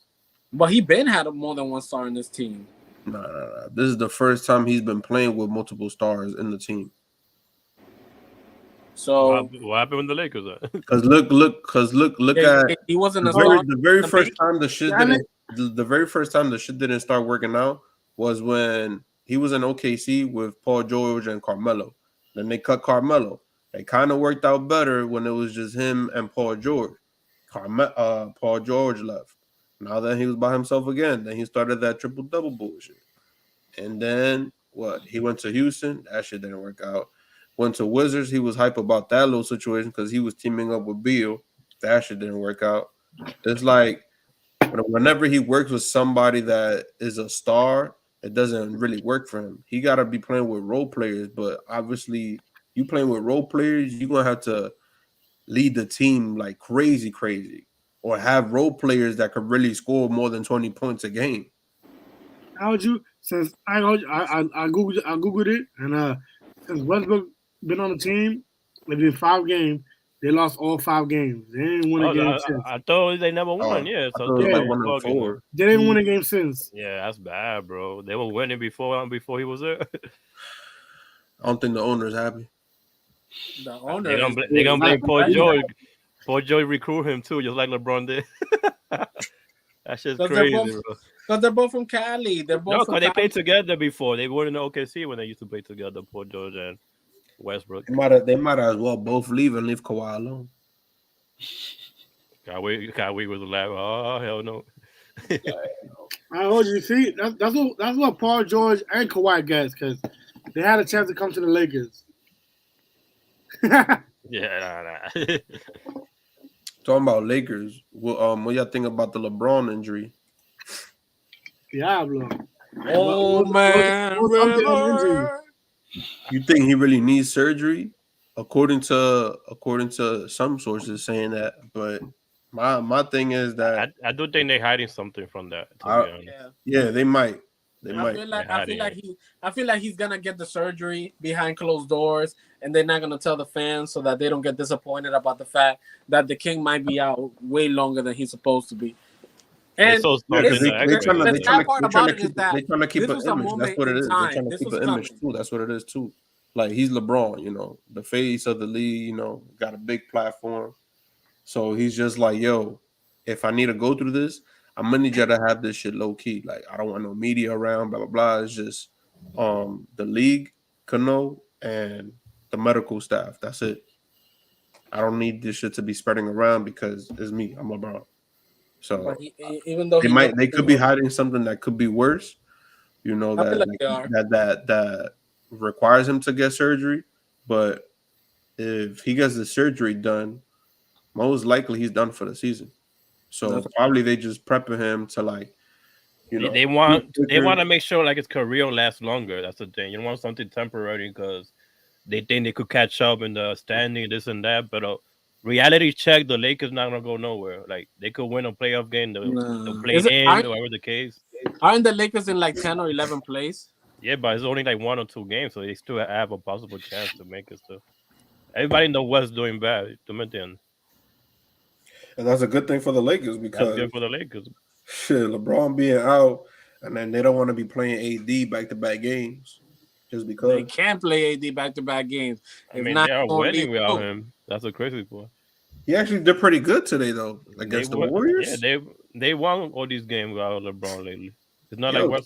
But he been had more than one star in this team.
No. This is the first time he's been playing with multiple stars in the team.
So
what happened with the Lakers?
Because look at
he wasn't
the very first time the shit didn't start working out was when he was in OKC with Paul George and Carmelo. Then they cut Carmelo. It kind of worked out better when it was just him and Paul George. Paul George left. Now that he was by himself again, then he started that triple-double bullshit. And then what? He went to Houston. That shit didn't work out. Went to Wizards. He was hype about that little situation because he was teaming up with Beal. That shit didn't work out. It's like whenever he works with somebody that is a star, it doesn't really work for him. He got to be playing with role players. But obviously, you playing with role players, you're going to have to lead the team like crazy. Or have role players that could really score more than 20 points a game.
How would you? Since I googled it, and since Westbrook been on the team, it's been 5 games. They lost all 5 games. They didn't win a game since.
I thought they never won. So
they won 4.
They didn't win a game since.
Yeah, that's bad, bro. They were winning before he was there.
I don't think the owner's happy.
The owner,
they're gonna blame Paul George. Paul George recruit him too, just like LeBron did. That shit's crazy, bro.
Because they're both from Cali.
Because they played together before. They were in the OKC when they used to play together, Paul George and Westbrook.
They might as well both leave and leave Kawhi alone.
Kawhi was like, oh hell no.
I told you, see, that's what Paul George and Kawhi gets, because they had a chance to come to the Lakers.
Yeah,
Talking about Lakers, what y'all think about the LeBron injury?
Diablo.
Oh man,
you think he really needs surgery? According to some sources saying that, but my thing is that
I do think they're hiding something from that.
Yeah, they might.
I feel like he's gonna get the surgery behind closed doors, and they're not gonna tell the fans so that they don't get disappointed about the fact that the King might be out way longer than he's supposed to be. And
they're trying to keep an image. That's what it is. They're trying to keep an image too. That's what it is too. Like he's LeBron, you know, the face of the league. You know, got a big platform, so he's just like, yo, if I need to go through this, I'm gonna need y'all to have this shit low key. Like I don't want no media around, blah blah blah. It's just the league, Cano, and the medical staff. That's it. I don't need this shit to be spreading around because it's me. I'm LeBron. So
even though
they could be hiding something that could be worse, you know, that requires him to get surgery. But if he gets the surgery done, most likely he's done for the season. So probably they just prepping him to like,
they want to make sure like his career lasts longer. That's the thing. You don't want something temporary because they think they could catch up in the standing, this and that. But reality check, the Lakers not gonna go nowhere. Like they could win a playoff game, they'll play in, or whatever the case.
Aren't the Lakers in like 10 or 11 place?
Yeah, but it's only like 1 or 2 games, so they still have a possible chance to make it. So everybody in the West doing bad. And
that's a good thing for the Lakers because
that's good for the Lakers.
Shit, LeBron being out, and then they don't want to be playing AD back-to-back games just because
they can't play AD back-to-back games.
I mean, they are winning without him. That's a crazy point.
He actually did pretty good today, though, against the Warriors.
Yeah, they won all these games without LeBron lately. It's not like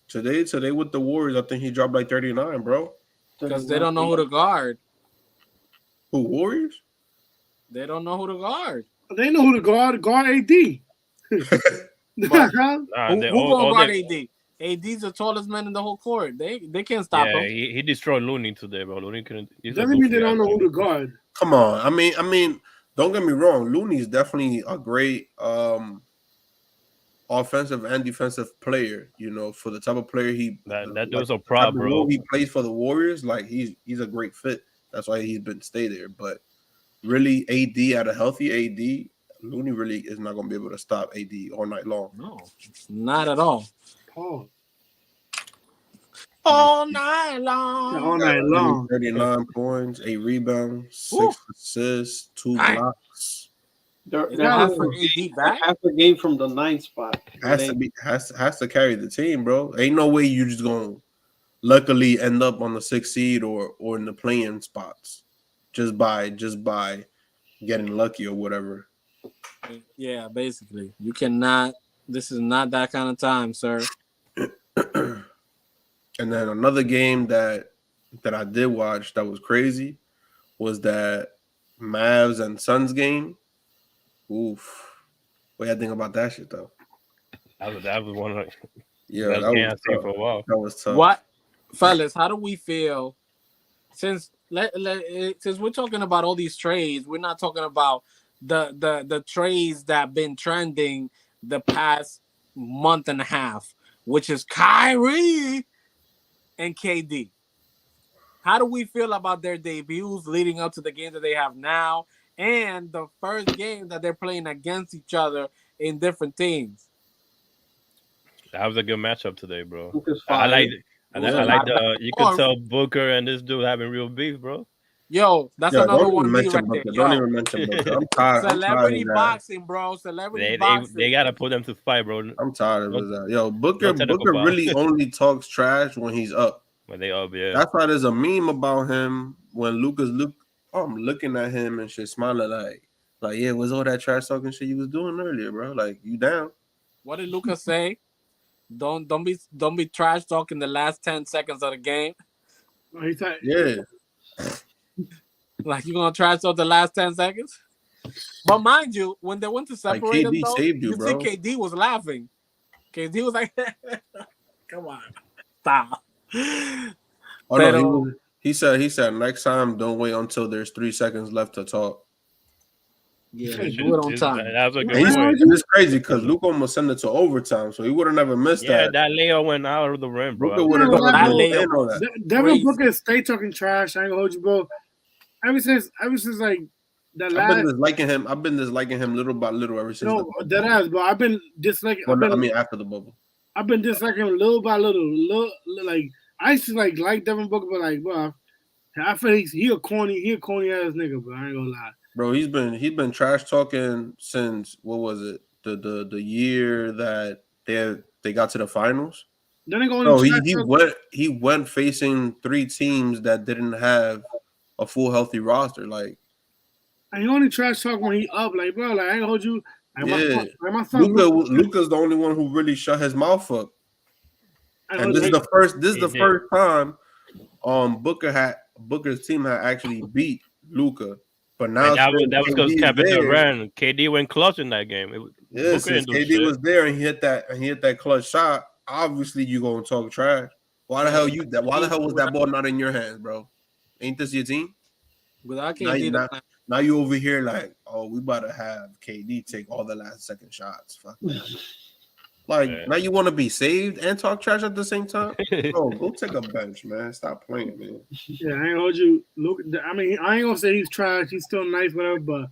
today with the Warriors, I think he dropped like 39, bro.
Because they don't know who to guard.
Who, Warriors?
They don't know who to guard.
They know who to guard. Guard AD.
Who gonna guard AD? AD's the tallest man in the whole court. They can't stop him.
He destroyed Looney today, bro. Looney couldn't.
Doesn't mean they don't know who to guard.
Come on, I mean, don't get me wrong. Looney is definitely a great offensive and defensive player. You know, for the type of player
that was a prop, bro.
He plays for the Warriors. Like he's a great fit. That's why he's been stay there. But really, AD at a healthy AD. Looney really is not going to be able to stop AD all night long.
No, not at all.
Pause.
All night long.
Yeah, all night long.
39 points, 8 rebounds, 6 assists, 2 blocks.
They're half a game from the 9th spot.
Has to carry the team, bro. Ain't no way you just going to luckily end up on the 6th seed or in the playing spots just by getting lucky or whatever.
Yeah, basically. You cannot. This is not that kind of time, sir.
And then another game that I did watch that was crazy was that Mavs and Suns game. Oof. What do you think about that shit, though?
That was one of the
that
was tough. For a while.
That was tough.
What, fellas, how do we feel since we're talking about all these trades, we're not talking about the trades that have been trending the past month and a half, which is Kyrie and KD. How do we feel about their debuts leading up to the game that they have now and the first game that they're playing against each other in different teams?
That was a good matchup today, bro. I like the you can tell Booker and this dude having real beef, bro.
Yo, that's another one right there.
Don't even mention Booker. I'm tired.
Celebrity boxing, bro. Celebrity boxing.
They gotta put them to fight, bro.
I'm tired of that. Yo, Booker really only talks trash when he's up.
When they up, yeah.
That's why there's a meme about him when Lukas I'm looking at him and shit, smiling like yeah, what's all that trash talking shit you was doing earlier, bro? Like you down?
What did Lukas say? Don't be trash talking the last 10 seconds of the game.
Yeah.
Like you gonna trash talk the last 10 seconds? But mind you, when they went to separate them, though, you see KD was laughing. KD was like, "Come on, stop."
Oh no, he said next time don't wait until there's 3 seconds left to talk.
Yeah, do it on time.
That was a good point.
It's crazy because Luka almost sent it to overtime, so he would have never missed that.
Yeah, that layup went out of the rim, bro.
Devin Booker stay talking trash. I ain't gonna hold you, bro. Ever since like that last.
I've been disliking him little by little ever since.
No, that ass, bro. I've been disliking.
After the bubble.
I've been disliking him little by little. Like I used to like Devin Booker, but like, bro, I feel he a corny ass nigga, bro. I ain't gonna lie.
Bro, he's been trash talking since what was it? The year that they got to the finals.
Then they go.
He went facing 3 teams that didn't have a full healthy roster. Like,
and he only trash talk when he up. Like, bro, like I ain't hold you. Like,
my son, Luka's the only one who really shut his mouth up. And this is the first time Booker's team had actually beat Luka. But now
that was because Kevin Durant, KD went clutch in that game.
Since KD was there and he hit that clutch shot, obviously you gonna talk trash. Why the hell was that ball not in your hands, bro? Ain't this your team?
Without
Now,
KD,
now you over here like, oh, we about to have KD take all the last second shots. Fuck that. Like, now you want to be saved and talk trash at the same time? Bro, go take a bench, man. Stop playing, man.
Yeah, I ain't hold you. Luke, I mean, I ain't gonna say he's trash. He's still nice, whatever. But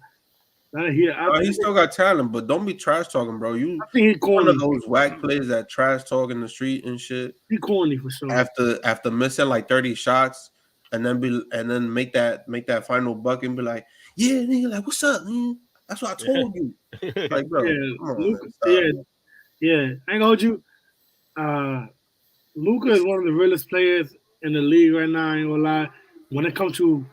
he still got talent, but don't be trash talking, bro. You
I think he's corny.
one of those whack players that trash talk in the street and shit.
He corny for sure.
After missing like 30 shots, and then make that final bucket and be like, yeah, nigga, like what's up, man? That's what I told you. Like, bro, come on,
Luka,
man,
yeah. I ain't gonna hold you. Luka is one of the realest players in the league right now. I ain't gonna lie. When it comes to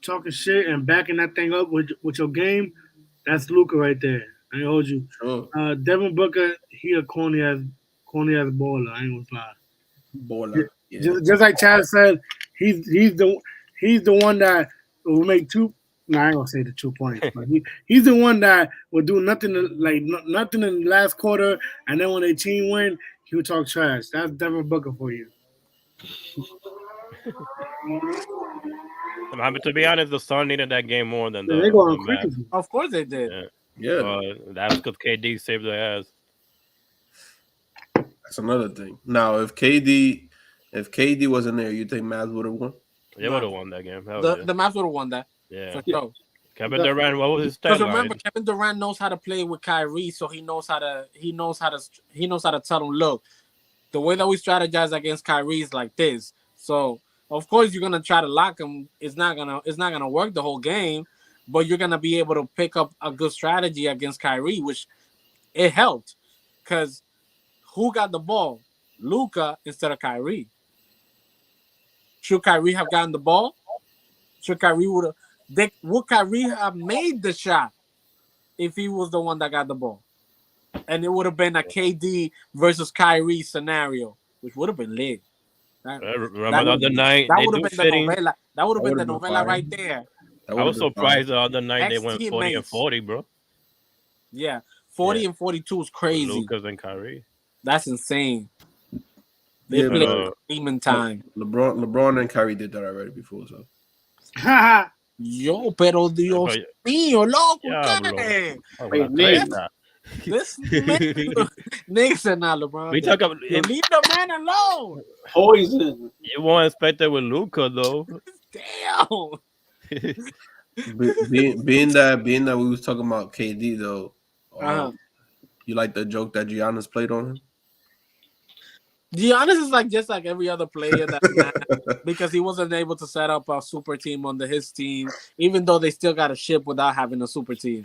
talking shit and backing that thing up with your game, that's Luka right there. I ain't hold you.
Sure.
Devin Booker, he a corny ass baller. I ain't gonna lie.
Baller. Yeah.
Just like Chad said, he's the one that will make two. No, I ain't gonna say the 2 points, but he's the one that will do nothing nothing in the last quarter, and then when their team win, he'll talk trash. That's Devin Booker for you.
I mean, to be honest, the Sun needed that game more than
they going crazy.
Of course they did.
Yeah.
That's because KD saved their ass.
That's another thing. Now, if KD wasn't there, you think Mavs would have won?
They would have won that game.
The Mavs would have won that.
Yeah.
For sure.
Kevin Durant, what was his stat?
Because remember, Kevin Durant knows how to play with Kyrie, so he knows how to tell him, look, the way that we strategize against Kyrie is like this. So of course you're gonna try to lock him. It's not gonna work the whole game, but you're gonna be able to pick up a good strategy against Kyrie, which it helped. Because who got the ball? Luka instead of Kyrie. Should Kyrie have gotten the ball? Would Kyrie have made the shot if he was the one that got the ball? And it would have been a KD versus Kyrie scenario, which would have been lit.
Remember the other night?
That would have been the novella. That would have been the novella right there.
I was surprised the other night they went 40 and 40, bro.
Yeah, 40 and 42 is crazy.
Lucas and Kyrie.
That's insane. They played demon time.
LeBron and Kyrie did that already before, so.
Yo, pero Dios mío, loco, This Nixon now, LeBron.
We talk about
leave the man alone.
Poison.
You won't expect that with Luka though.
Damn.
being that we was talking about KD though, you like the joke that Giannis played on him?
Giannis is just like every other player that because he wasn't able to set up a super team under his team, even though they still got a ship without having a super team.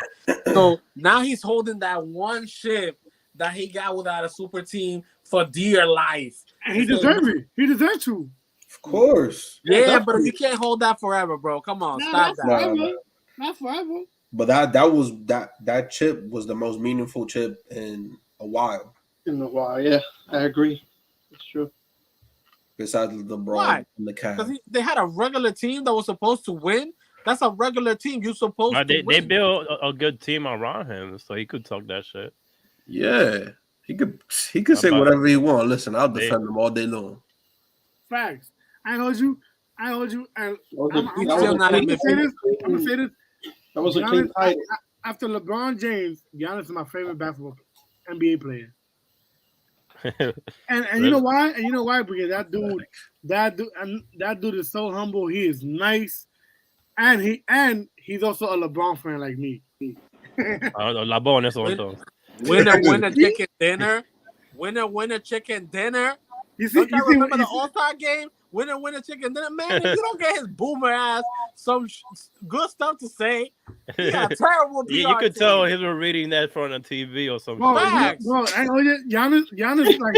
So now he's holding that one ship that he got without a super team for dear life.
And he deserves it. He deserves to.
Of course.
Yeah, but you can't hold that forever, bro. Come on, stop that.
Not forever.
But that chip was the most meaningful chip in a while.
Yeah, I agree. It's true.
Besides LeBron and the Cavs.
Because they had a regular team that was supposed to win. That's a regular team. You're supposed to win.
They built a good team around him, so he could talk that shit.
Yeah. He could say whatever he wants. Listen, I'll defend him all day long.
Facts. I hold you. And I'm gonna say this.
That was a clean fight.
After LeBron James, Giannis is my favorite NBA player. and you know why? And you know why? Because that dude is so humble. He is nice, and he's also a LeBron fan like me.
LeBron is also
winner chicken dinner. Winner chicken dinner.
You
remember the All-Star game? Winner chicken dinner. Man, if you don't get his boomer ass some good stuff to say, he got a terrible PR
you could tell he was reading that from the TV or something.
Bro, I know Giannis like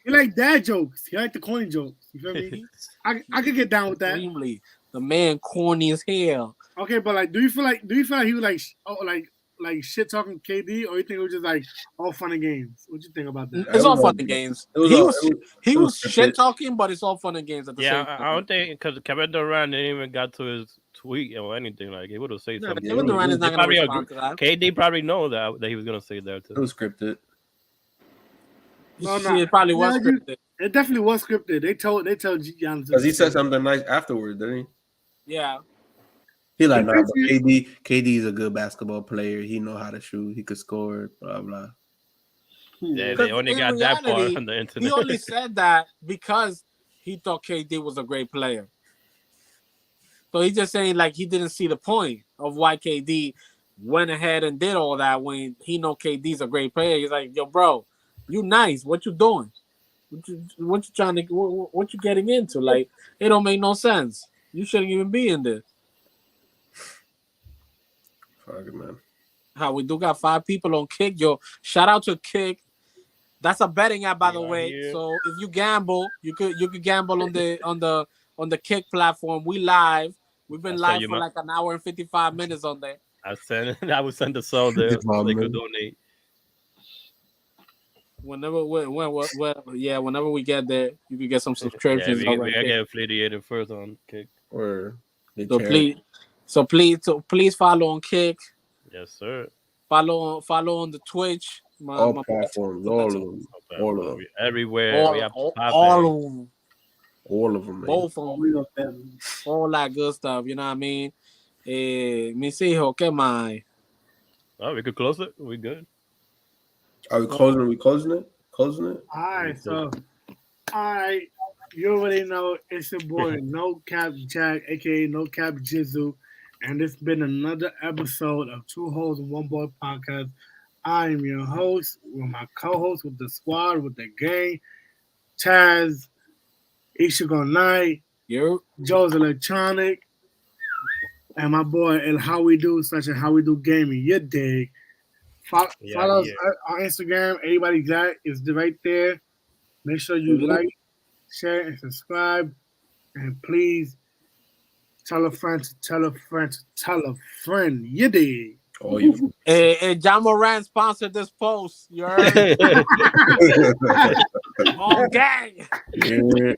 he like dad jokes. He like the corny jokes. You feel me? I could get down with that.
Extremely. The man corny as hell.
Okay, but like, do you feel like he was like shit talking KD, or you think it was just like all fun and games? What you think about that?
It's all fun and games. He was shit talking, but it's all fun and games at the same time.
I don't think because Kevin Durant didn't even got to his tweet or anything. Like he would have said something.
Kevin Durant is not going to respond to that.
KD probably know that he was going to say that too.
It was scripted.
No. It probably was scripted.
It definitely was scripted. They told Giannis
because he said something nice afterwards, didn't he?
Yeah.
He like, nah, but KD is a good basketball player. He know how to shoot. He could score. Blah blah.
Yeah, they only got that part on the internet.
He only said that because he thought KD was a great player. So he's just saying like he didn't see the point of why KD went ahead and did all that when he know KD's a great player. He's like, yo, bro, you nice. What you doing? What you trying to? What you getting into? Like, it don't make no sense. You shouldn't even be in this.
Fuck it, man.
How we do got 5 people on Kick. Yo, shout out to Kick. That's a betting app, by the way. Here. So if you gamble, you could gamble on the Kick platform. We live. We've been live for like an hour and 55 minutes on there.
I would send the soul there so they could donate.
Whenever we get there, you can get some subscriptions.
Yeah, we gotta get affiliated first on Kick.
So please follow on Kick.
Yes, sir.
Follow on the Twitch.
All platforms, all of them.
Everywhere.
All of them, man.
Both of them. All that good stuff, you know what I mean? Mis hijos, ¿qué más?
Oh, we could close it. We good.
Are we closing? We closing it? All
right, so you already know it's your boy No Cap Jack, aka No Cap Jizzle, and it's been another episode of Two Hoes and One Ball Podcast. I am your host with my co-host, with the squad, with the gang, Chaz, Ishigo Night, Joe's Electronic, and my boy El How We Do, such as How We Do Gaming. You dig? Follow us on Instagram. Everybody got is right there. Make sure you like, share, and subscribe. And please tell a friend to tell a friend to tell a friend. You dig?
Oh, you.
John Morant sponsored this post. You heard? Oh, gang.
Yeah.